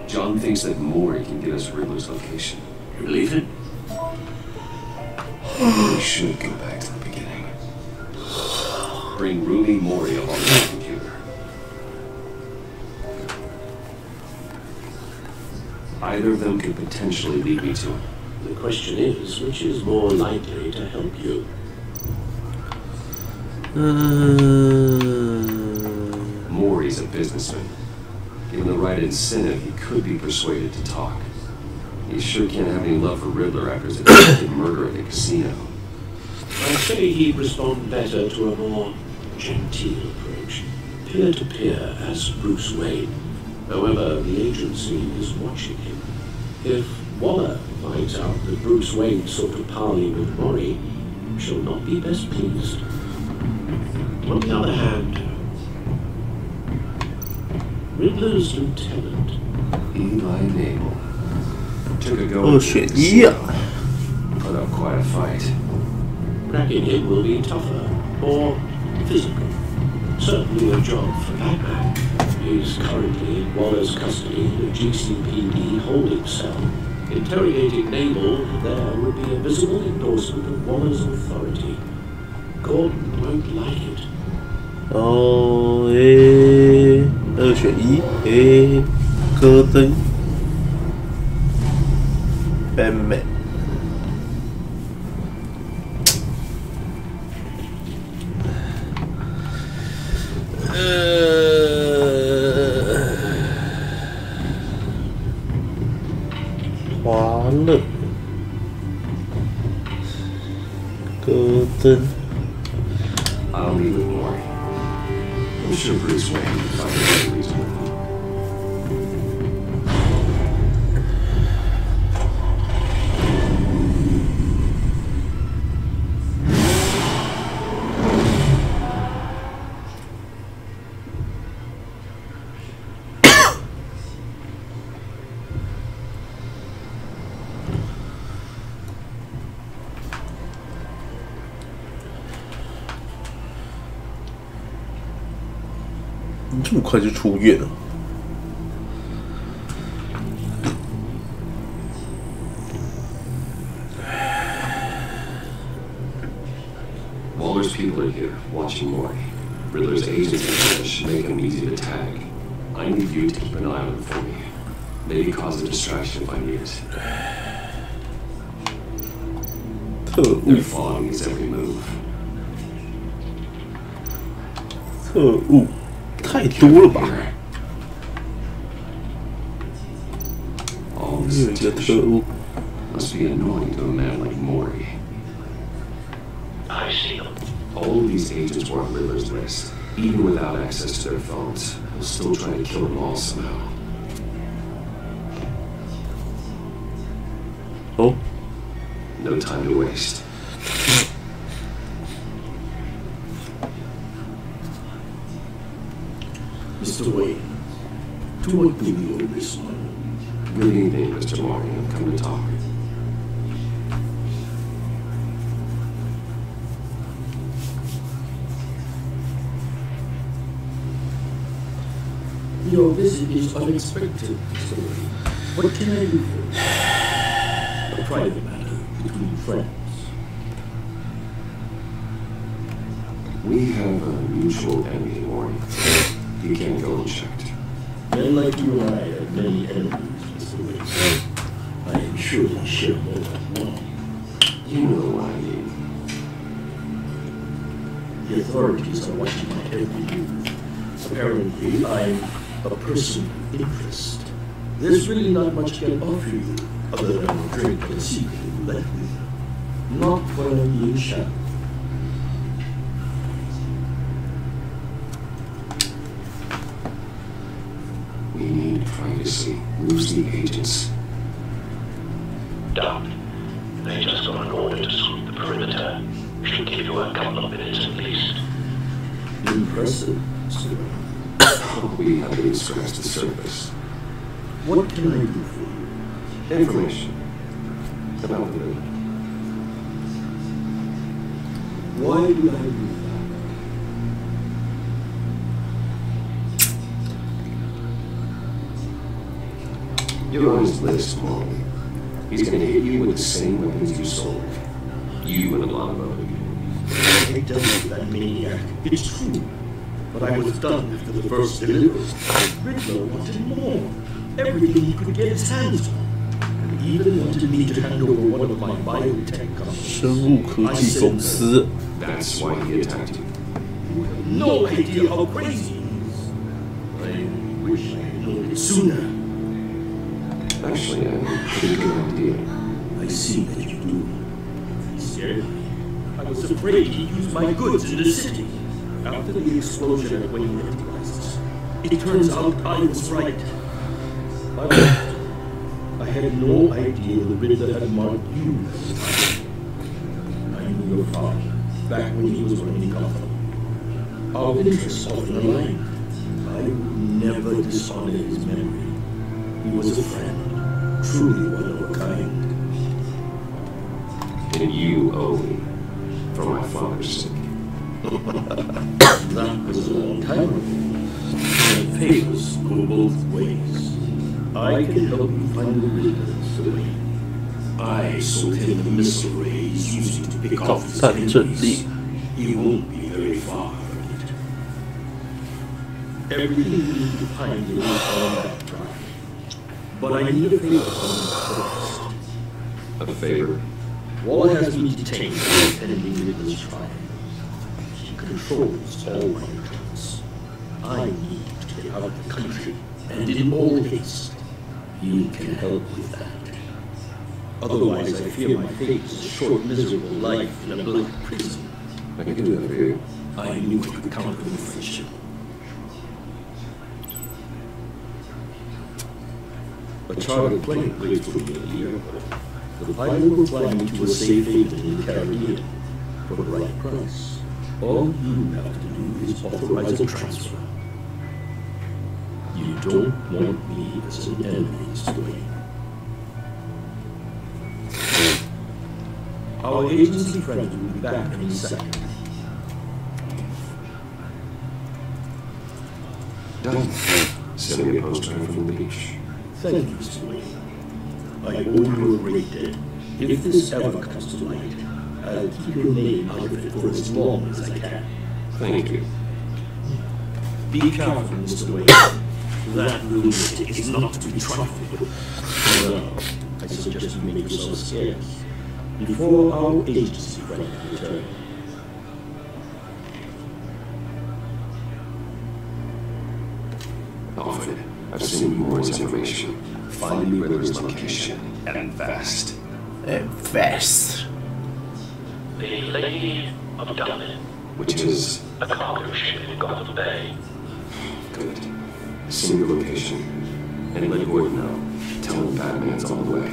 John thinks that Maury can get us Riddler's location. You believe it? We should go back to the beginning. Bring Ruby Maury along with the computer. Either of them could potentially lead me to him. The question is, which is more likely to help you? Maury's a businessman. Given the right incentive, he could be persuaded to talk. He sure can't have any love for Riddler after his attempted murder at the casino. I'd say he'd respond better to a more genteel approach. Peer-to-peer as Bruce Wayne. However, the agency is watching him. If Waller finds out that Bruce Wayne sought to parley with Maury, she'll not be best pleased. On the other hand, Riddler's lieutenant, Eli Mabel, took a go. Put up quite a fight. Cracking him will be tougher, or physical. Certainly a job for Batman. He's currently in Waller's custody in a GCPD holding cell. Interrogating Mabel there would be a visible endorsement of Waller's authority. Gordon won't like it. 哦，2选1，戈登 ，Batman。华勒，戈登。I'll leave with Maury. I'm sure Bruce Wayne can find a better reason with him.你这么快就出院了？Waller's people are here, watching Maury. Riddler's agents should make him easy to tag. I need you to keep an eye on him for me. Maybe cause a distraction if I need it. They're following his every move. 特务太多了吧？ phones. 有一个特务。 Must be annoying to a man like Maury. I see. All of these agents were on Riddler's list. Even without access to their phones, he'll still try to kill them all somehow. Oh. No time to waste. Mr. Wayne, to what do you owe this one? Good evening, Mr. Maury. I've come to talk. Your visit is unexpected, Mr. Wayne. What can I do for you? A private matter between friends. We have a mutual enemy, Maury. He can't go unchecked. Men like you and I have many enemies, Mr. Wayne. I am sure we share more than one. You know what I mean. The authorities are watching my every move. Apparently, I'm a person of interest. There's really not much I can offer you other than a drink and a secret you left me. Not when I'm being shot. We need privacy. Lose the agents. Doc, they just got an order to sweep the perimeter. Should give you a couple of minutes at least. Impressive, sir. We haven't scratched the surface. What can I do for you? Information about the river. Why do I do that? You're on his list, Maury. He's gonna hit you with the same weapons you sold. You and a lot of other people. I dealt with that maniac. It's true. But I was done after the first delivery. Riddler wanted more. Everything he could get his hands on. And even wanted me to hand over one of my biotech companies. 生物科技公司。 That's why he attacked you. You have no idea how crazy he is. I wish I had known it sooner. Actually, I have a pretty good idea. I see that you do. He scared me. I was afraid he'd use my goods in the city. After the explosion at Wayne Enterprises, it turns out I was right. I had no idea the Riddler had marked you as a target. I knew your father back when he was running Gotham. Our interests often aligned. I would never dishonor his memory. He was a friend, truly one of a kind. And you owe me for my father's sake. That was a long time ago. And favors go both ways. I can help you find the Riddler, Mr. Wayne. I sold him the missile ray he's using to pick off his enemies. He won't be very far from it. Everything you need to find is on that drive. But I need a favor from you first. A favor? Walla has me detained pending Riddler's trial. She controls all my accounts. I need to get out of the country, and in all haste. You can help with that. Otherwise, I fear my fate is a short, miserable life in a black prison. I can do that for you. I knew I could count on your friendship. A chartered plane waits for me at the airport. The pilot will fly me to a safe haven in the Caribbean for the right price. All you have to do is authorize a transfer. You don't want me as an enemy, Mr. Wayne. Our agency friends will be back any second. Done. Send me a postcard from the beach. Thank you, Mr. Wayne. I owe you a great debt. If this ever comes to light, I'll keep your name out of it for as long as I can. Thank you. Be careful, Mr. Wayne. That lunatic is not to be trifled with. Well, I suggest you make yourself scarce before our agency friend return. Alfred, I I've sent more information. Find me Riddler's location, and fast. And fast. The Lady of Dublin. Which is? A cargo ship in Gulf Bay. Good. Send the location. And let Gordon know. Tell him Batman's on the way.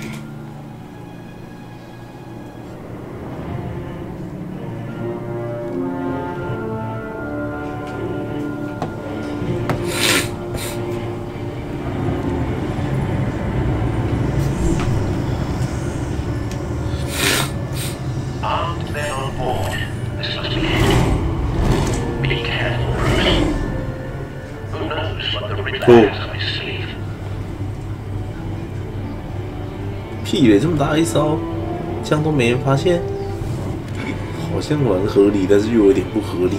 屁嘞，这么大一艘，这样都没人发现，好像蛮合理，但是又有点不合理。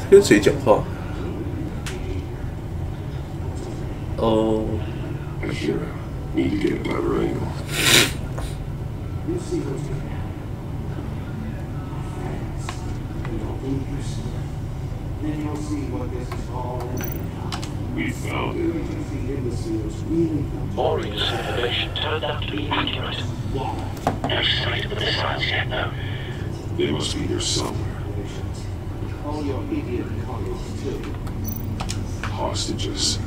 跟谁讲话？哦。I hear him. Need to get a better angle. We found him. Maury's information turned out to be accurate. No sight of the missiles yet, though. They must be here somewhere. All your idiot colleagues, too. Hostages.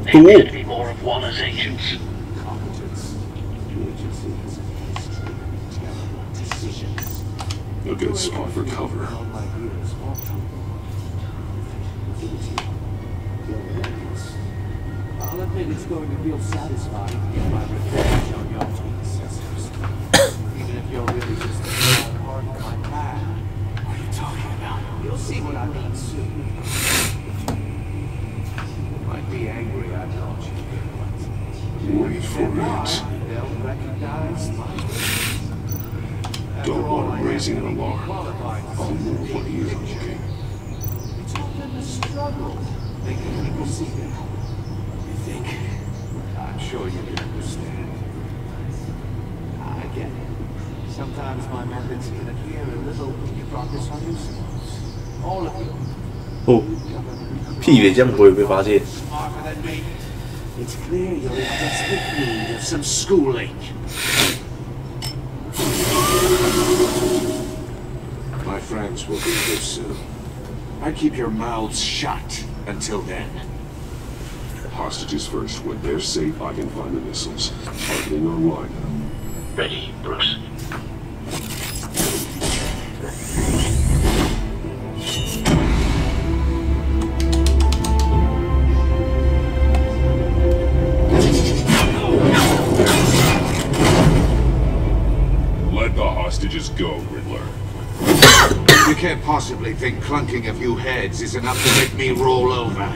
Maybe it'd be more of Waller's agents. Competence. Decisions. A good spot for cover. I'll admit it's going to feel satisfying to get my revenge on your predecessors. Even if you're really just a small part of my plan. What are you talking about? You'll see what I mean soon. You might be angry I brought you here, Wait for it. they'll recognize my voice. Don't want him raising an alarm. I'll move when he is looking. It's often the struggle making people see that. You think? I'm sure you can understand. I get it. Sometimes my methods can appear a little progress on yourselves. All of you. 哦，屁嘞，这样不会被发现。 Smarter than me. It's clear you're in desperate need of some schooling. My friends will be here soon. I keep your mouths shut until then. Hostages first. When they're safe, I can find the missiles. Targeting online. Ready, Bruce. Let the hostages go, Riddler. You can't possibly think clunking a few heads is enough to make me roll over.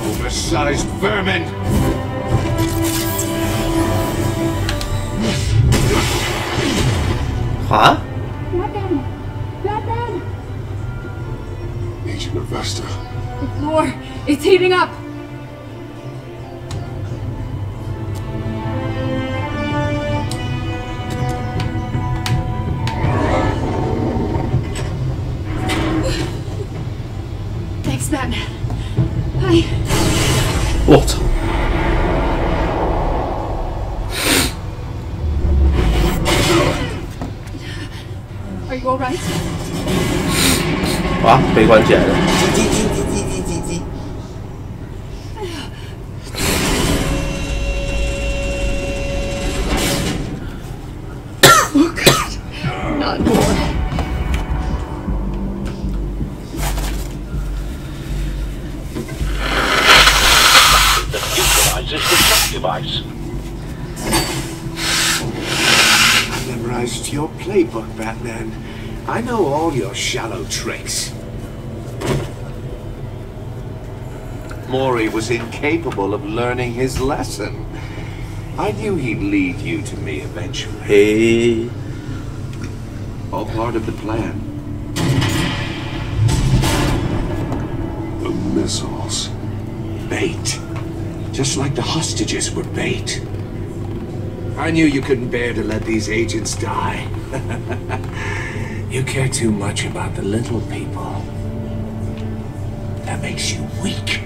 Oversized vermin! Huh? Batman! Batman! Agent Avesta. It's more. It's heating up. Thanks, Batman. What? Are you all right? 啊，被关起来了。叽。Oh God! Not more. The neutralizes the shock device. I memorized your playbook, Batman. I know all your shallow tricks. Maury was incapable of learning his lesson. I knew he'd lead you to me eventually. Hey. All part of the plan. The missiles. Bait. Just like the hostages were bait. I knew you couldn't bear to let these agents die. You care too much about the little people. That makes you weak.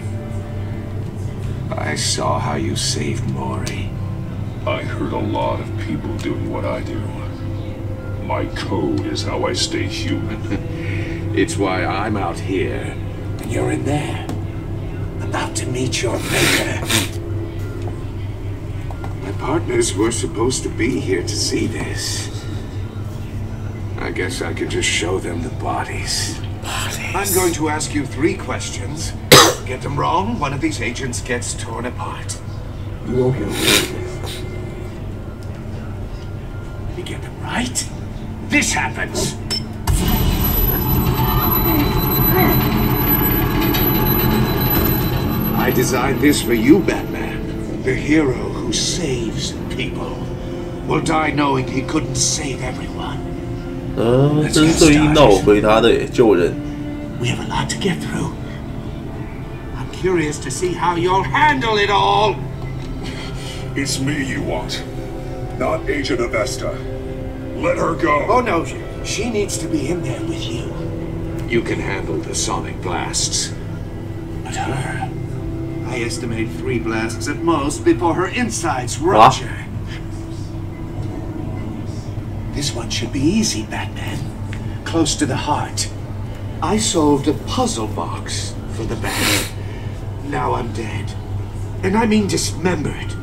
I saw how you saved Maury. I heard a lot of people doing what I do. My code is how I stay human. It's why I'm out here, and you're in there. About to meet your maker. My partners were supposed to be here to see this. I guess I could just show them the bodies. I'm going to ask you 3 questions. Get them wrong, one of these agents gets torn apart. You won't get away with this. You get them right, this happens. I designed this for you, Batman. The hero who saves people will die knowing he couldn't save everyone. 这是对应到我回他的耶，救人。 We have a lot to get through. I'm curious to see how you'll handle it all. It's me you want, not Agent Avesta. Let her go. Oh no, she needs to be in there with you. You can handle the sonic blasts. But her, I estimate 3 blasts at most before her insides rupture. This one should be easy, Batman. Close to the heart. I solved a puzzle box for the Bat. Now I'm dead. And I mean dismembered.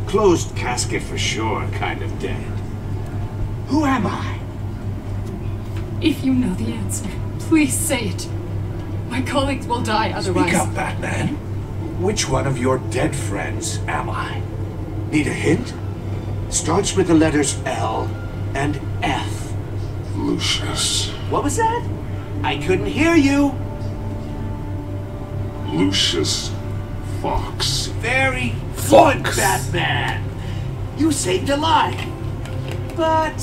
Closed casket for sure, kind of dead. Who am I? If you know the answer, please say it. My colleagues will die otherwise. Speak up, Batman. Which one of your dead friends am I? Need a hint? Starts with the letters L and F. Lucius. What was that? I couldn't hear you. Lucius Fox. Very Fox. good, Batman. You saved a life. But...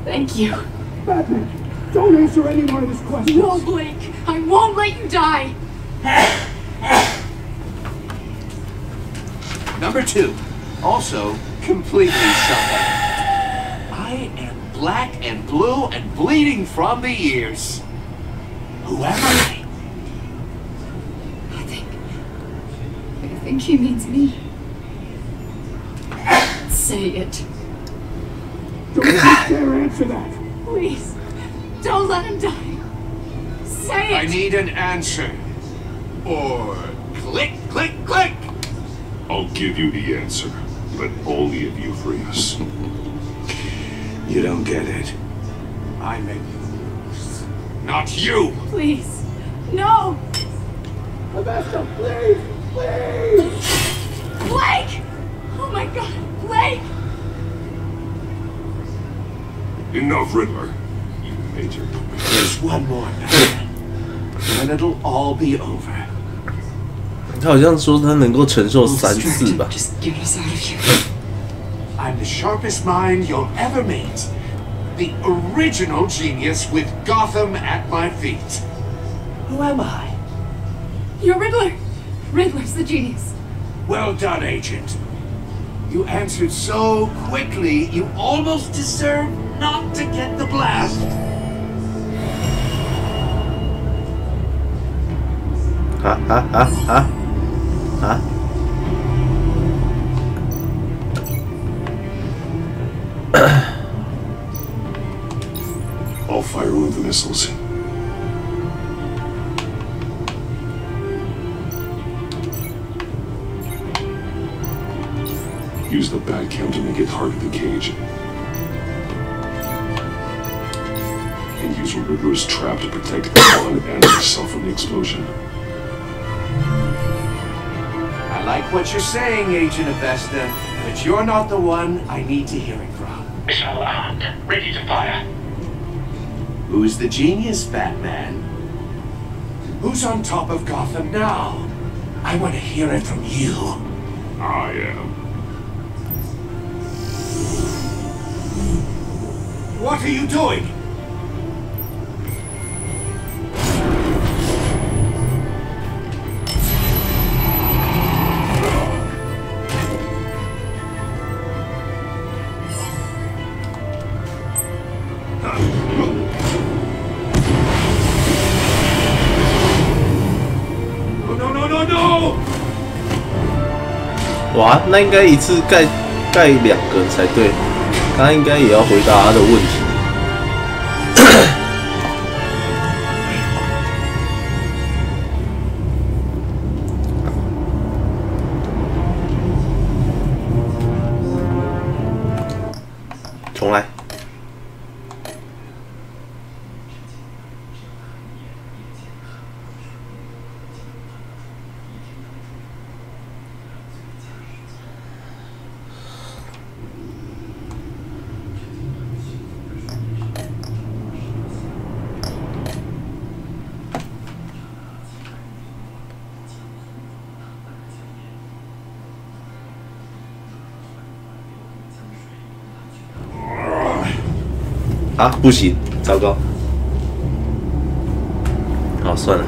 Thank you. Batman, don't answer any more of his questions. No, Blake. I won't let you die. Number 2. Also, completely something. I am black and blue and bleeding from the ears. Who am I? I think he means me. Say it. Don't you dare answer that. Please. Don't let him die. Say it. I need an answer. Or click, click, click. I'll give you the answer, but only if you free us. You don't get it. I make the rules, not you. Please. No. Avesta, please, please. Blake! Oh my God, Blake! Enough, Riddler. You made your point. There's one more, Batman. Then it'll all be over. 他好像说他能够承受3次吧。 Just get us out of here. I'm the sharpest mind you'll ever meet. The original genius with Gotham at my feet. Who am I? You're Riddler. Riddler's the genius. Well done, Agent. You answered so quickly, you almost deserve not to get the blast. I'll fire one of the missiles. Use the bat counter to get hard to the cage. And use Riddler's trap to protect Alan and yourself from the explosion. I like what you're saying, Agent Avesta, but you're not the one I need to hear it from. Missile armed, ready to fire. Who's the genius, Batman? Who's on top of Gotham now? I want to hear it from you. I am. What are you doing? No! 哇，那应该一次盖2个才对。刚刚应该也要回答他的问题。重来。啊，不行，糟糕。好，算了。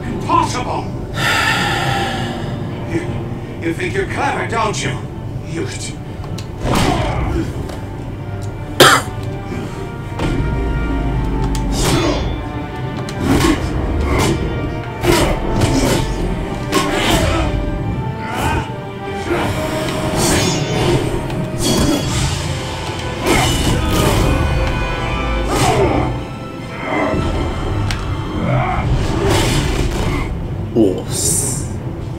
Impossible! You think you're clever, don't you? You.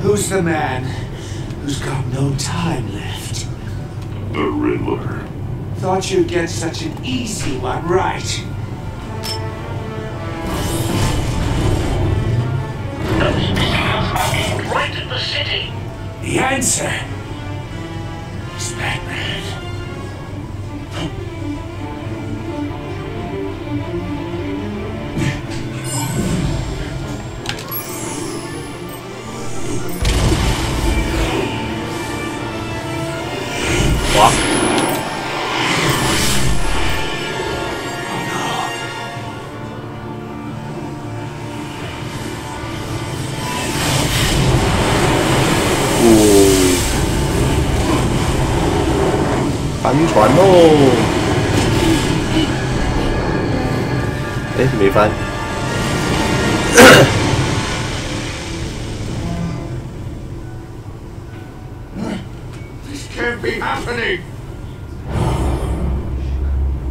Who's the man who's got no time left? The Riddler. Thought you'd get such an easy one, right? Right in the city. The answer is Batman. Wow. Oh. 翻船喽！哎，没翻。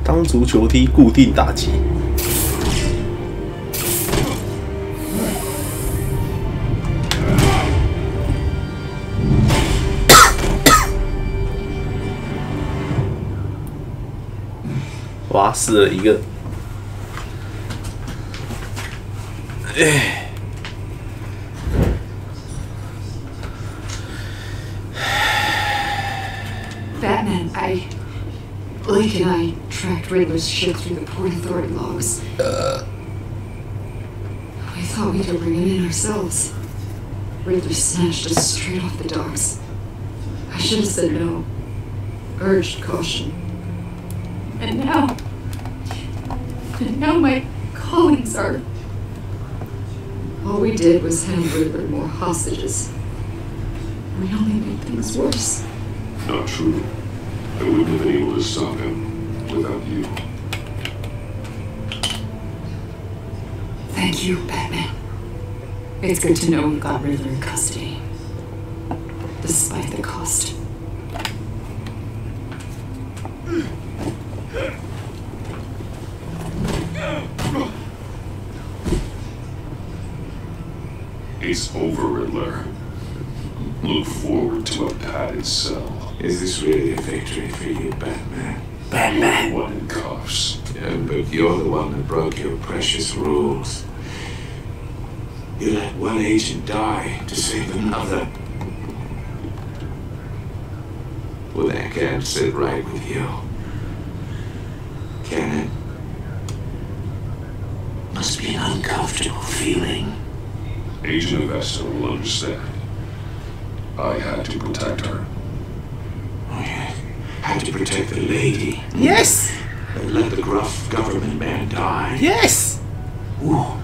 当足球踢固定打击。哇，死了一个。哎。 Batman, Blake and I tracked Riddler's ship through the Port Authority logs. We thought we could bring him in ourselves. Riddler snatched us straight off the docks. I should have said no. Urged caution. And now my colleagues are... All we did was hand Riddler more hostages. We only made things worse. Not true. I wouldn't have been able to stop him without you. Thank you, Batman. It's good to know we've got Riddler in custody. Despite the cost. It's over, Riddler. Look forward to a padded cell. Is this really a victory for you, Batman? Batman! One in cuffs. Yeah, but you're the one that broke your precious rules. You let one agent die to save another. Well, that can't sit right with you. Can it? must be an uncomfortable feeling. Agent Vesta will understand. I had to protect her. Oh, yeah. Had to protect the lady. Yes! And let the gruff government man die. Yes! Ooh,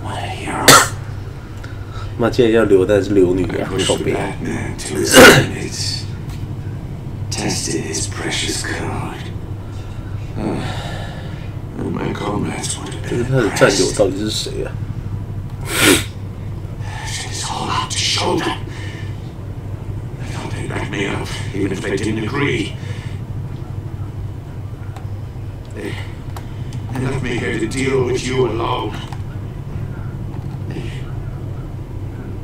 what a hero. 妈，既然要留，但是留女啊， I 靠 pushed 背。 Batman to his limits. Tested his precious code. And my comrades would have 可是 been 他的战友 impressed. 到底是谁啊？ It's all out to show them. I thought they'd back me up, even if they didn't agree. They left me here to deal with you alone.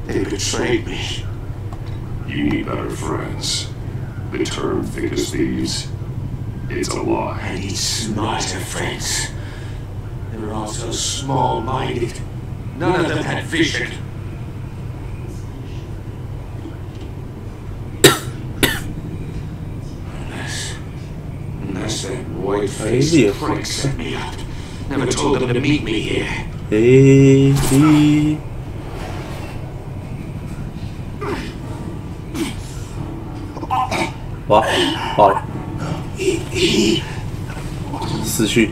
They betrayed me. You need better friends. The term thick as thieves. It's a lie. I need smarter friends. They were all so small-minded. None of them had vision. Unless that white-faced prick set me up. Never told them to meet me here. 哇，好，死去。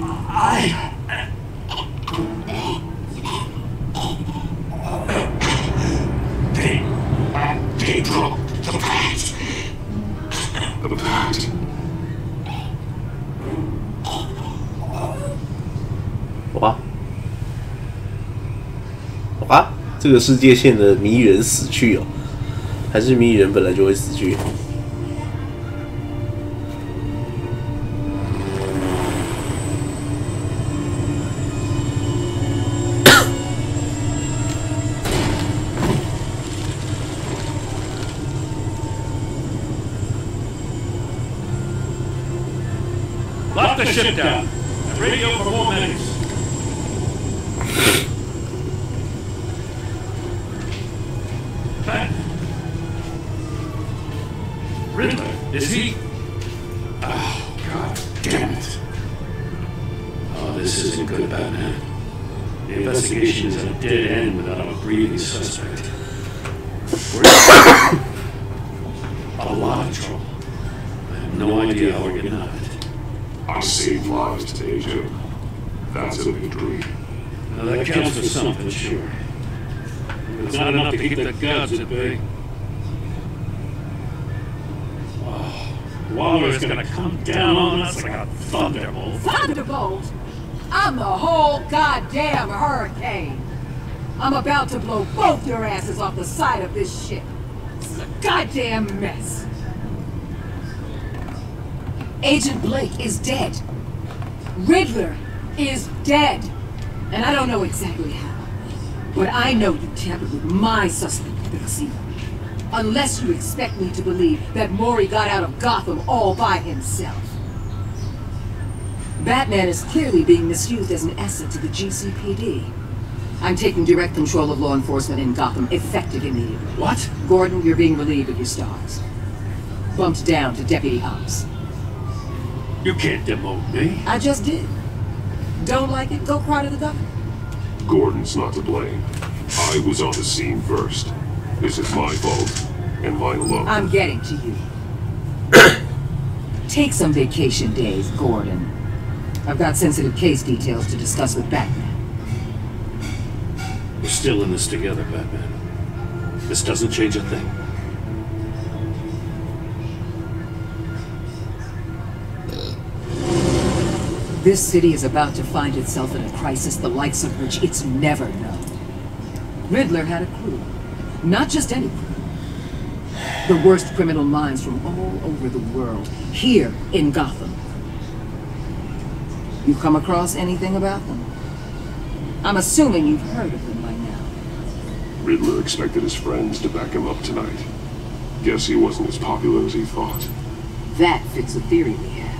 They broke the pact. The pact. 哇，哇，这个世界线的谜人死去哦，还是谜人本来就会死去？ Lock the ship down. And radio for more medics. Riddler, is he? Oh, God damn it. Oh, this isn't good, Batman. The investigation is at a dead end without a breathing suspect. We're in a lot of trouble. I have no idea how we're getting out of it. I saved lives today, Joe. That's a victory. Now, that counts for something, sure. But it's not enough to keep the gods at bay. Oh, Waller is gonna come down on us like a thunderbolt. Thunderbolt? I'm the whole goddamn hurricane. I'm about to blow both your asses off the side of this ship. This is a goddamn mess. Agent Blake is dead. Riddler is dead. And I don't know exactly how. But I know you tampered with my suspect at the casino. Unless you expect me to believe that Maury got out of Gotham all by himself. Batman is clearly being misused as an asset to the GCPD. I'm taking direct control of law enforcement in Gotham, effective immediately. What? Gordon, you're being relieved of your stars. Bumped down to Deputy Ops. You can't demote me. I just did. Don't like it? Go cry to the governor. Gordon's not to blame. I was on the scene first. This is my fault, and mine alone. I'm getting to you. Take some vacation days, Gordon. I've got sensitive case details to discuss with Batman. We're still in this together, Batman. This doesn't change a thing. This city is about to find itself in a crisis the likes of which it's never known. Riddler had a crew. Not just any crew. The worst criminal minds from all over the world, here in Gotham. You come across anything about them? I'm assuming you've heard of them by now. Riddler expected his friends to back him up tonight. Guess he wasn't as popular as he thought. That fits the theory we have.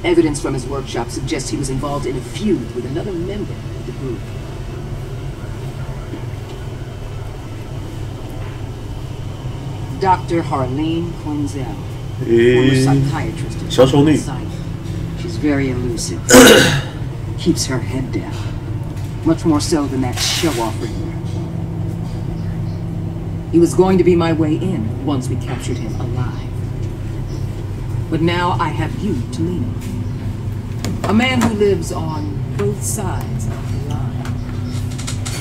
Evidence from his workshop suggests he was involved in a feud with another member of the group. Dr. Harleen Quinzel, former psychiatrist at 小丑女。 She's very elusive. Keeps her head down. Much more so than that show-off Riddler. He was going to be my way in once we captured him alive. But now I have you to lean on. A man who lives on both sides of the line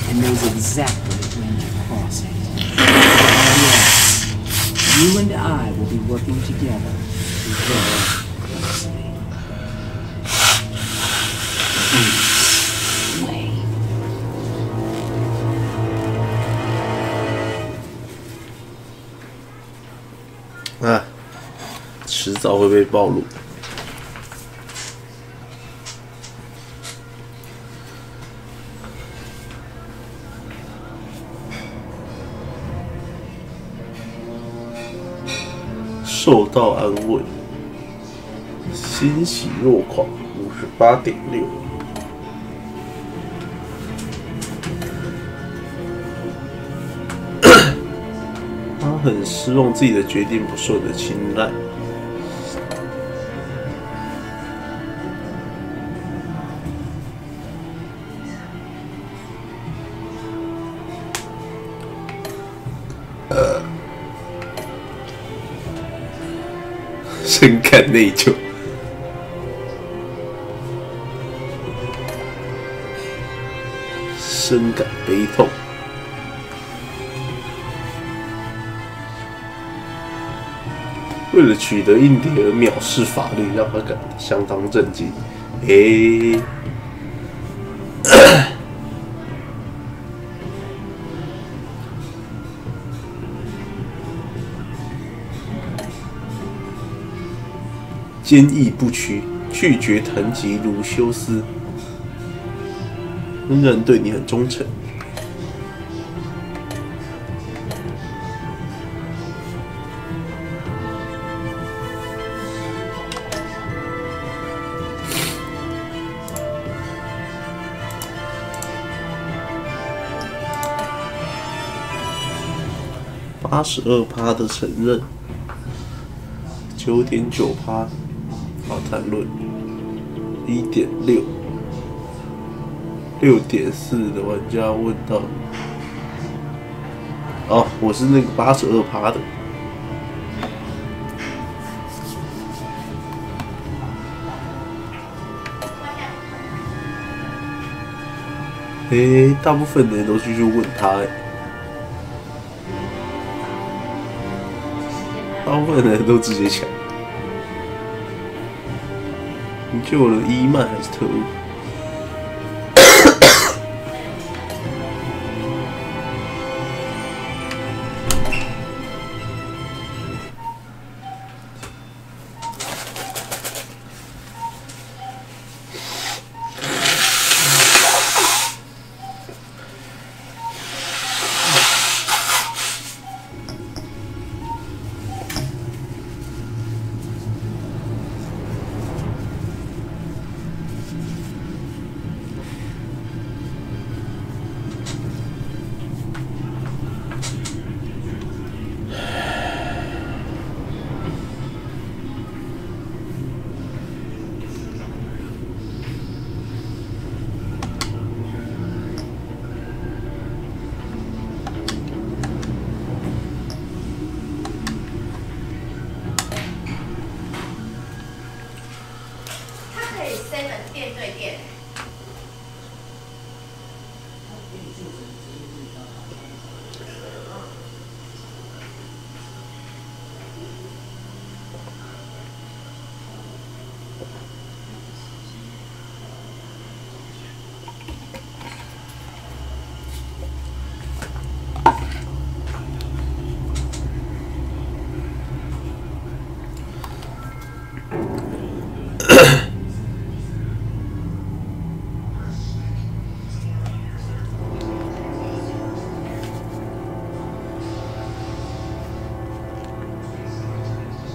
and knows exactly when to cross it. Yes, you and I will be working together very closely.啊，迟早会被暴露。受到安慰，欣喜若狂，58.6。他很失望自己的决定不受你的青睐。深感内疚。深感悲痛。为了取得硬碟而藐视法律，让他感到相当震惊。坚毅不屈，拒绝谈及卢修斯，仍然对你很忠诚。82%的承认，9.9%好谈论，1.6， 6.4的玩家问到，哦，我是那个82%的。大部分的人都继续问他，大部分的人都直接抢。你救了伊曼还是特务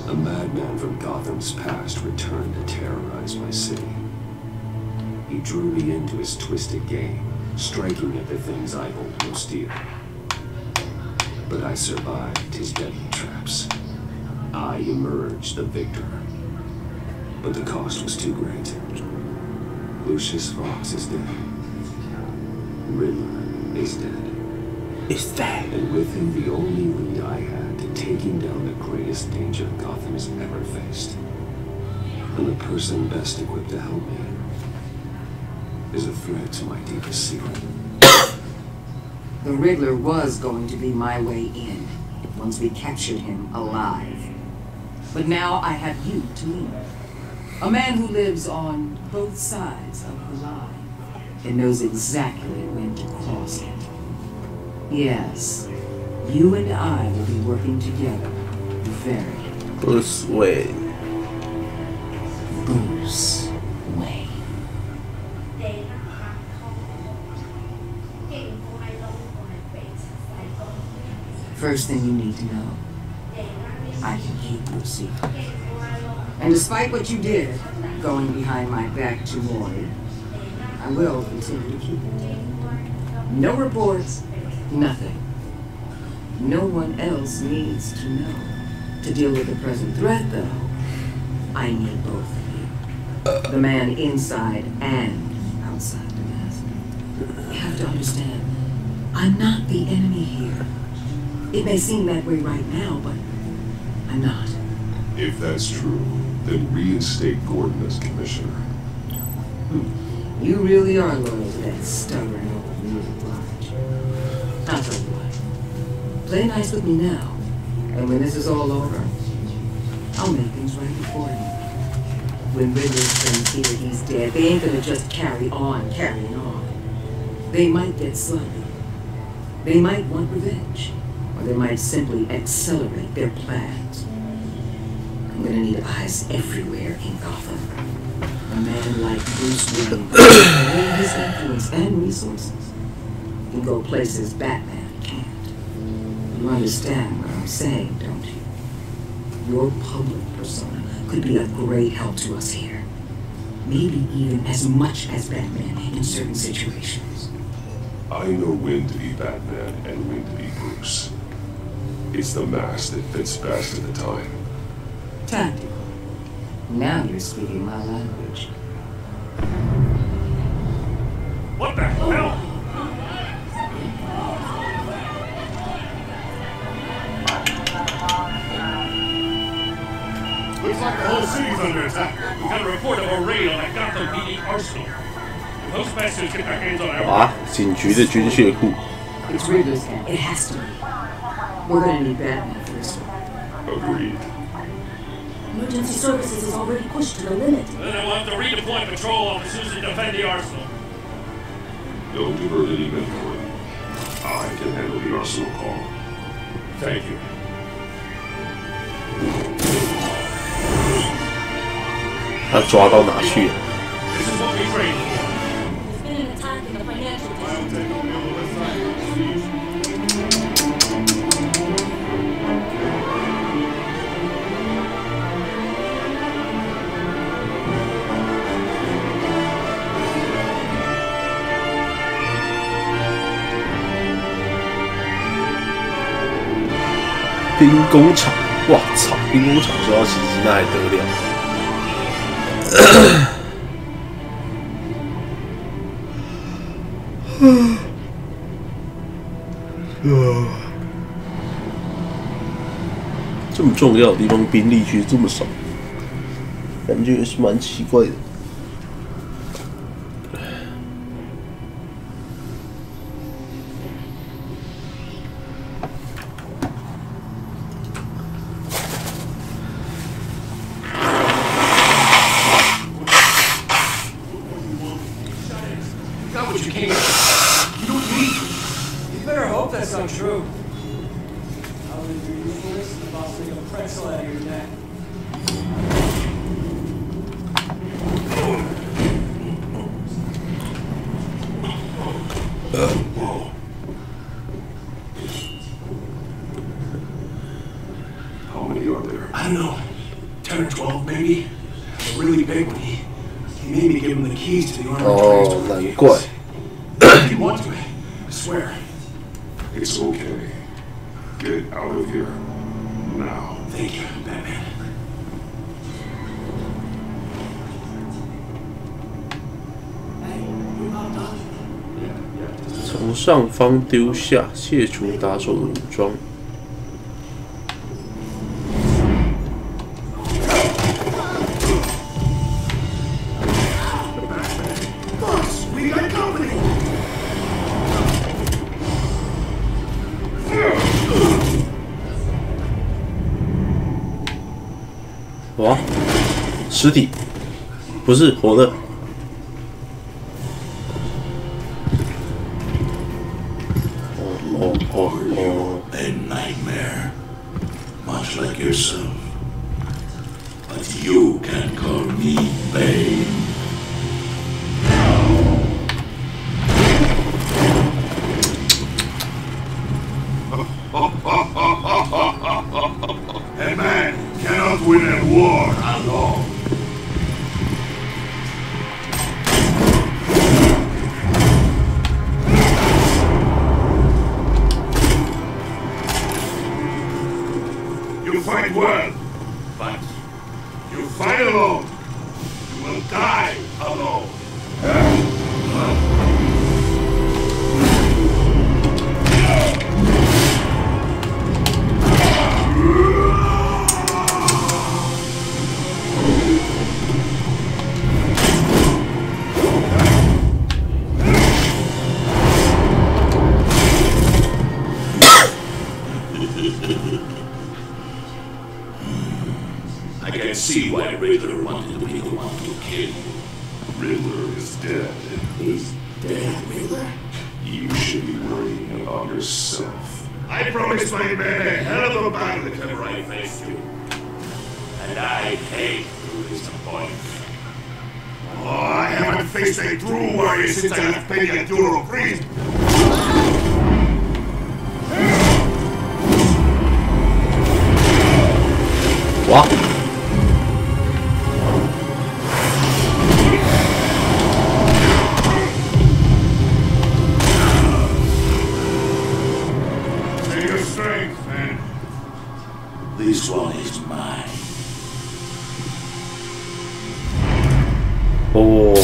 ？A madman from Gotham's past returned to terrorize my city. He drew me into his twisted game, striking at the things I hold most dear. But I survived his deadly traps. I emerged the victor. But the cost was too great. Lucius Fox is dead. Riddler is dead. Is dead. And with him the only lead I had to taking down the greatest danger Gotham has ever faced. And the person best equipped to help me is a threat to my deepest secret. The Riddler was going to be my way in, once we captured him alive. But now I have you to lean on. A man who lives on both sides of the line and knows exactly when to cross it. Yes, you and I will be working together very Bruce Wayne. Bruce Wayne. First thing you need to know, I can keep your secret. And despite what you did, going behind my back to Maury, I will continue to keep it. No reports, nothing. No one else needs to know. To deal with the present threat, though, I need both of you. The man inside and outside the mask. You have to understand, I'm not the enemy here. It may seem that way right now, but I'm not. If that's true, then reinstate Gordon as commissioner. You really are loyal to that stubborn old New Lodge. I'll tell you what. Play nice with me now, and when this is all over, I'll make things right before you. When Riddler's friends hear he's dead, they ain't gonna just carry on carrying on. They might get sloppy. They might want revenge. Or they might simply accelerate their plans. I'm gonna need eyes everywhere in Gotham. A man like Bruce Wayne, with all his influence and resources, can go places Batman can't. You understand what I'm saying, don't you? Your public persona could be of great help to us here. Maybe even as much as Batman in certain situations. I know when to be Batman and when to be Bruce. It's the mask that fits best at the time. Tactical. Now you're speaking my language. What the hell? Looks like the whole city's under attack. We got a report of a raid on a Gotham PD arsenal. If those bastards get their hands on our... 啊，警局的军械库。 It's Riddler's camp. It has to be. We're gonna need Batman for this one. Agreed. Emergency services is already pushed to the limit. Then we'll have to redeploy patrol officers and defend the arsenal. Don't divert any men for it. I can handle the arsenal call. Thank you. 他抓到哪去了？ This is what we trained for. There's been an attack in the financial district. 兵工厂，哇操！兵工厂说要袭击，那还得了？这么重要的地方兵力却这么少，感觉也是蛮奇怪的。Got what you came for. You don't need. You better hope that's not true. I'll leave your usefulness and the boss will get a pretzel out of your neck. How many are there? I don't know. 10 or 12, maybe. A really big one. He made me give him the keys to the armored transport vehicles. If you want to, I swear. It's okay. Get out of here. Now. Thank you, Batman. Hey, you not done? Yeah. 从上方丢下，卸除打手的武装。哇，尸体不是活的。 A nightmare, much like yourself. But you can call me Bane. A man cannot win a war alone. You fight well, but you fight alone. You will die alone. I can see why Riddler wanted to be the one to kill you. Riddler is dead. He's dead, Riddler? You should be worrying about yourself. I promised my men a hell of a battle if ever I faced you. And I hate to disappoint. Oh, I haven't faced a true warrior since I left Penny at Duro Priest. What? Say your strength, man. This one is mine. Oh.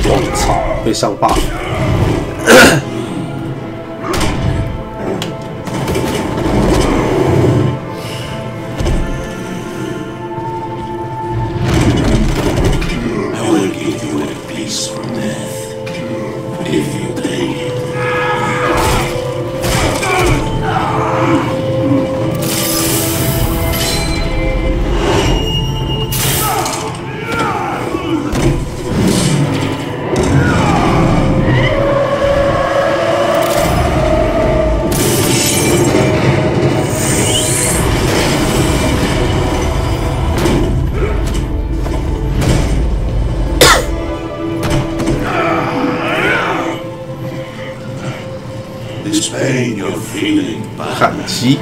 我操！被上霸。砍击。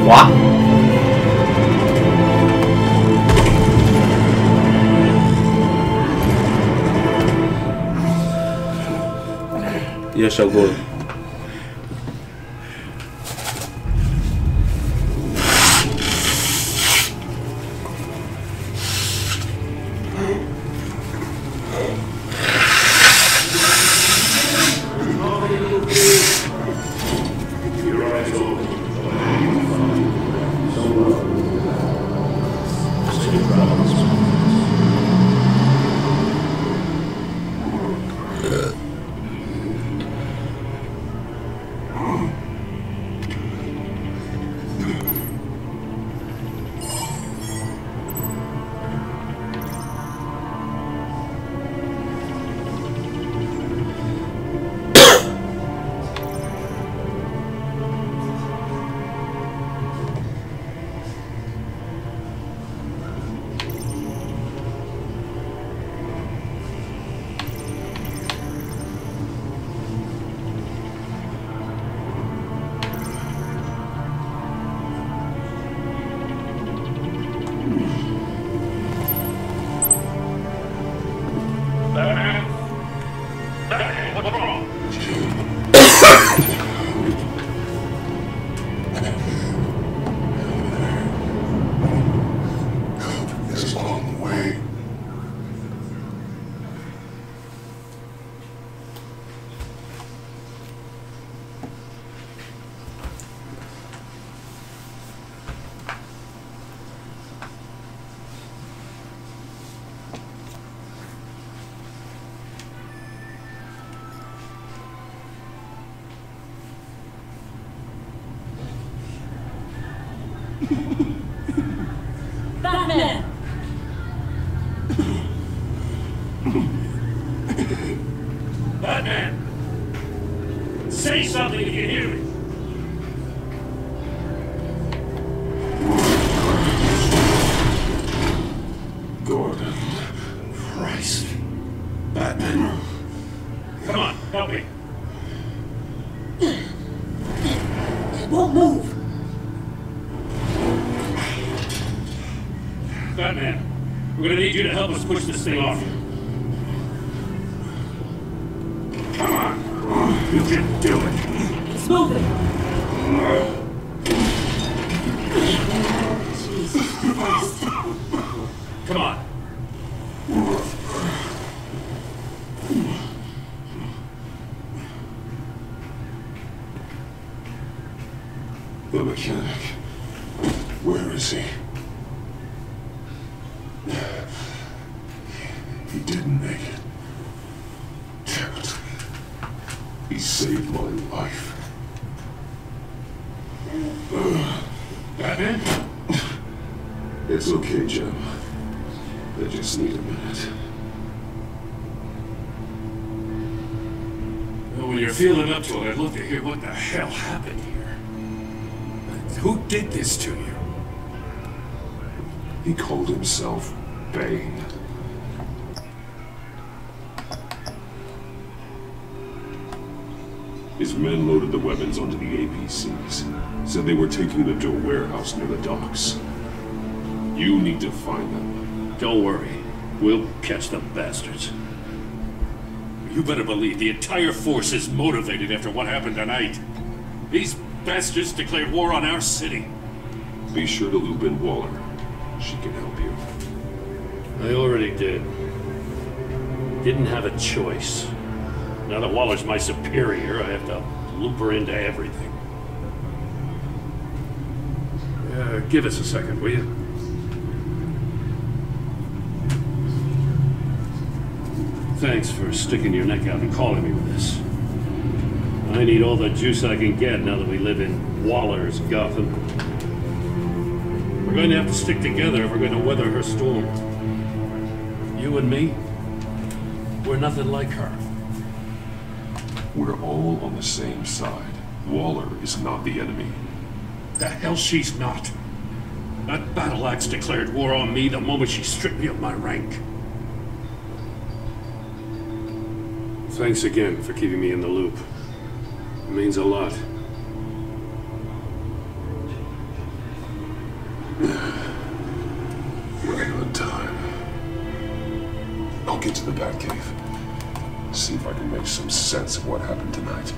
哇！也小过了。Batman! Batman! Say something if you hear me. Gordon. Christ. Batman. Come on, help me. It won't move. Batman, we're gonna need you to help us push this thing off. Come on. You can do it. It's moving. Jesus Christ. Come on. The mechanic. Where is he? He didn't make it. Damn it. He saved my life. Batman? It's okay, Jim. I just need a minute. Well, when you're feeling up to it, I'd love to hear what the hell happened here. Who did this to you? He called himself Bane. His men loaded the weapons onto the APCs. Said they were taking them to a warehouse near the docks. You need to find them. Don't worry. We'll catch the bastards. You better believe the entire force is motivated after what happened tonight. These bastards declared war on our city. Be sure to loop in Waller. She can help you. I already did. Didn't have a choice. Now that Waller's my superior, I have to loop her into everything. Give us a second, will you? Thanks for sticking your neck out and calling me with this. I need all the juice I can get now that we live in Waller's Gotham. We're going to have to stick together if we're going to weather her storm. You and me, we're nothing like her. We're all on the same side. Waller is not the enemy. The hell she's not. That battle axe declared war on me the moment she stripped me of my rank. Thanks again for keeping me in the loop. It means a lot. Right on time. I'll get to the Batcave. See if I can make some sense of what happened tonight.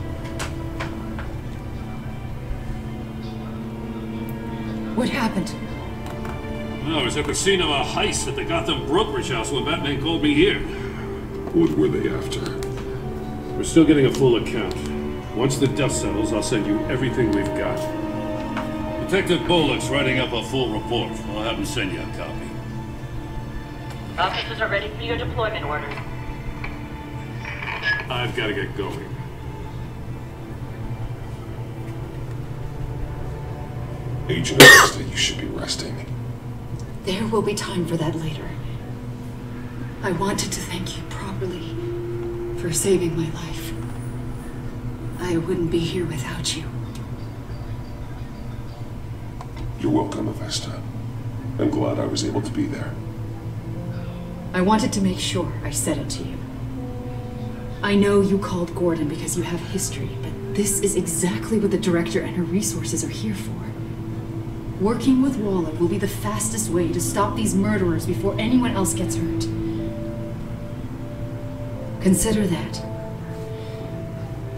What happened? Well, I was at the scene of a heist at the Gotham brokerage house when Batman called me here. What were they after? We're still getting a full account. Once the dust settles, I'll send you everything we've got. Detective Bullock's writing up a full report. I'll have him send you a copy. Officers are ready for your deployment orders. I've got to get going. Agent Augusta, you should be resting. There will be time for that later. I wanted to thank you properly for saving my life. I wouldn't be here without you. You're welcome, Augusta. I'm glad I was able to be there. I wanted to make sure I said it to you. I know you called Gordon because you have history, but this is exactly what the director and her resources are here for. Working with Waller will be the fastest way to stop these murderers before anyone else gets hurt. Consider that.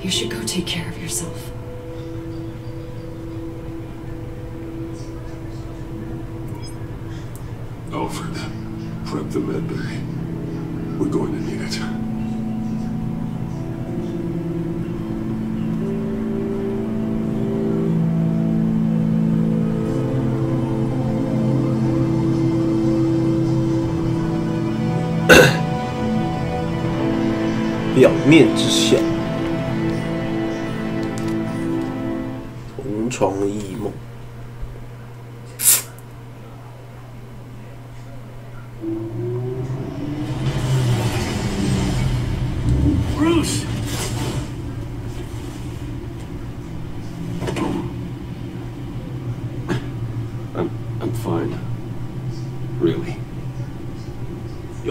You should go take care of yourself. Alfred, prep the med bay. We're going to need it.表面之下，同床异梦。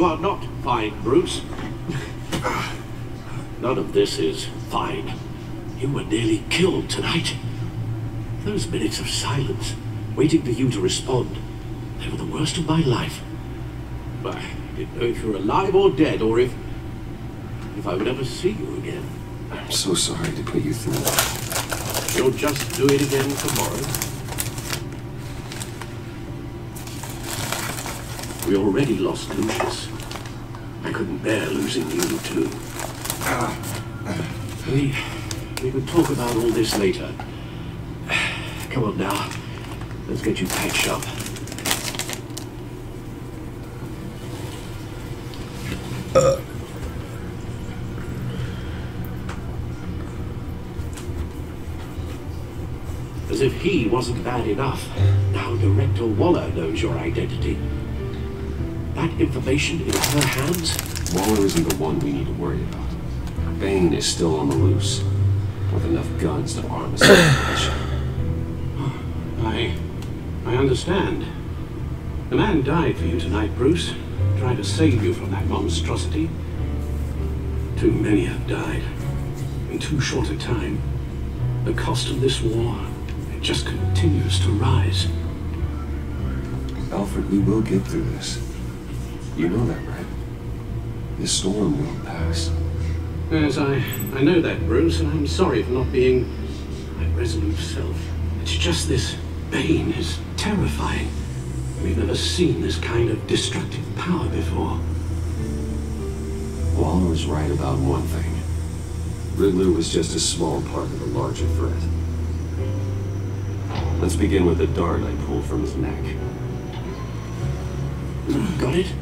You are not fine, Bruce. None of this is fine. You were nearly killed tonight. Those minutes of silence, waiting for you to respond, they were the worst of my life. I didn't know if you were alive or dead, or if I would ever see you again. I'm so sorry to put you through that. You'll just do it again tomorrow. We already lost Lucius. I couldn't bear losing you too. We could talk about all this later. Come on now. Let's get you patched up. As if he wasn't bad enough, now Director Waller knows your identity. That information in her hands? Waller isn't the one we need to worry about. Bane is still on the loose, with enough guns to arm a situation. I understand. The man died for you tonight, Bruce. Tried to save you from that monstrosity. Too many have died. In too short a time. The cost of this war, it just continues to rise. Alfred, we will get through this. You know that, right? This storm will pass. Yes, I know that, Bruce, and I'm sorry for not being my resolute self. It's just this Bane is terrifying. We've never seen this kind of destructive power before. Waller was right about one thing. Riddler was just a small part of the larger threat. Let's begin with the dart I pulled from his neck. Got it?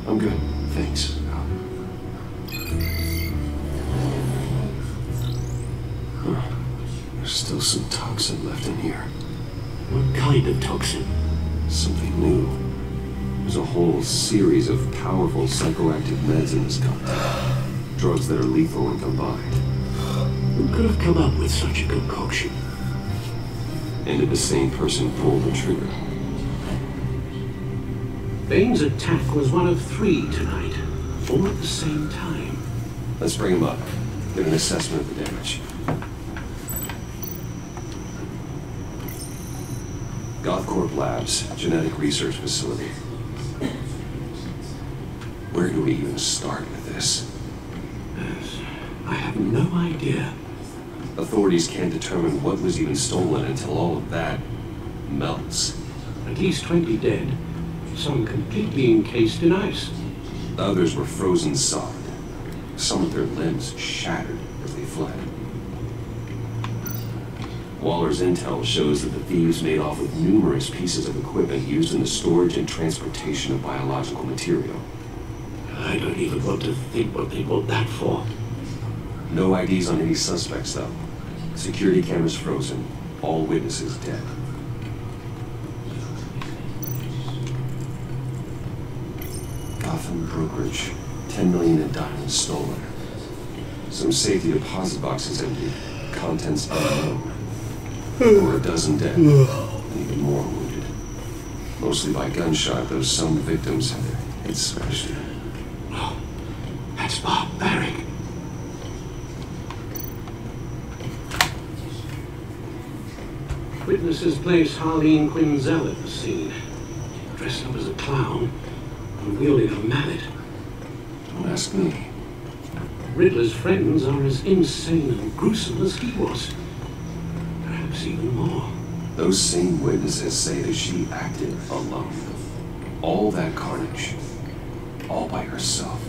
I'm good, thanks. There's still some toxin left in here. What kind of toxin? Something new. There's a whole series of powerful psychoactive meds in this cocktail. Drugs that are lethal when combined. Who could have come up with such a concoction? And did the same person pull the trigger? Bane's attack was one of 3 tonight, all at the same time. Let's bring him up. Get an assessment of the damage. GothCorp Labs, genetic research facility. Where do we even start with this? Yes, I have no idea. Authorities can't determine what was even stolen until all of that melts. At least 20 dead, some completely encased in ice. Others were frozen solid. Some of their limbs shattered as they fled. Waller's intel shows that the thieves made off with numerous pieces of equipment used in the storage and transportation of biological material. I don't even want to think what they want that for. No IDs on any suspects, though. Security cameras frozen. All witnesses dead. Gotham brokerage. 10 million in diamonds stolen. Some safety deposit boxes empty. Contents unknown. Or a dozen dead. And even more wounded. Mostly by gunshot, though some victims had their heads smashed in. Oh, that's barbaric. Witnesses place Harleen Quinzel at the scene. Dressed up as a clown and wielding a mallet. Don't ask me. Riddler's friends are as insane and gruesome as he was. Perhaps even more. Those same witnesses say that she acted alone. All that carnage. All by herself.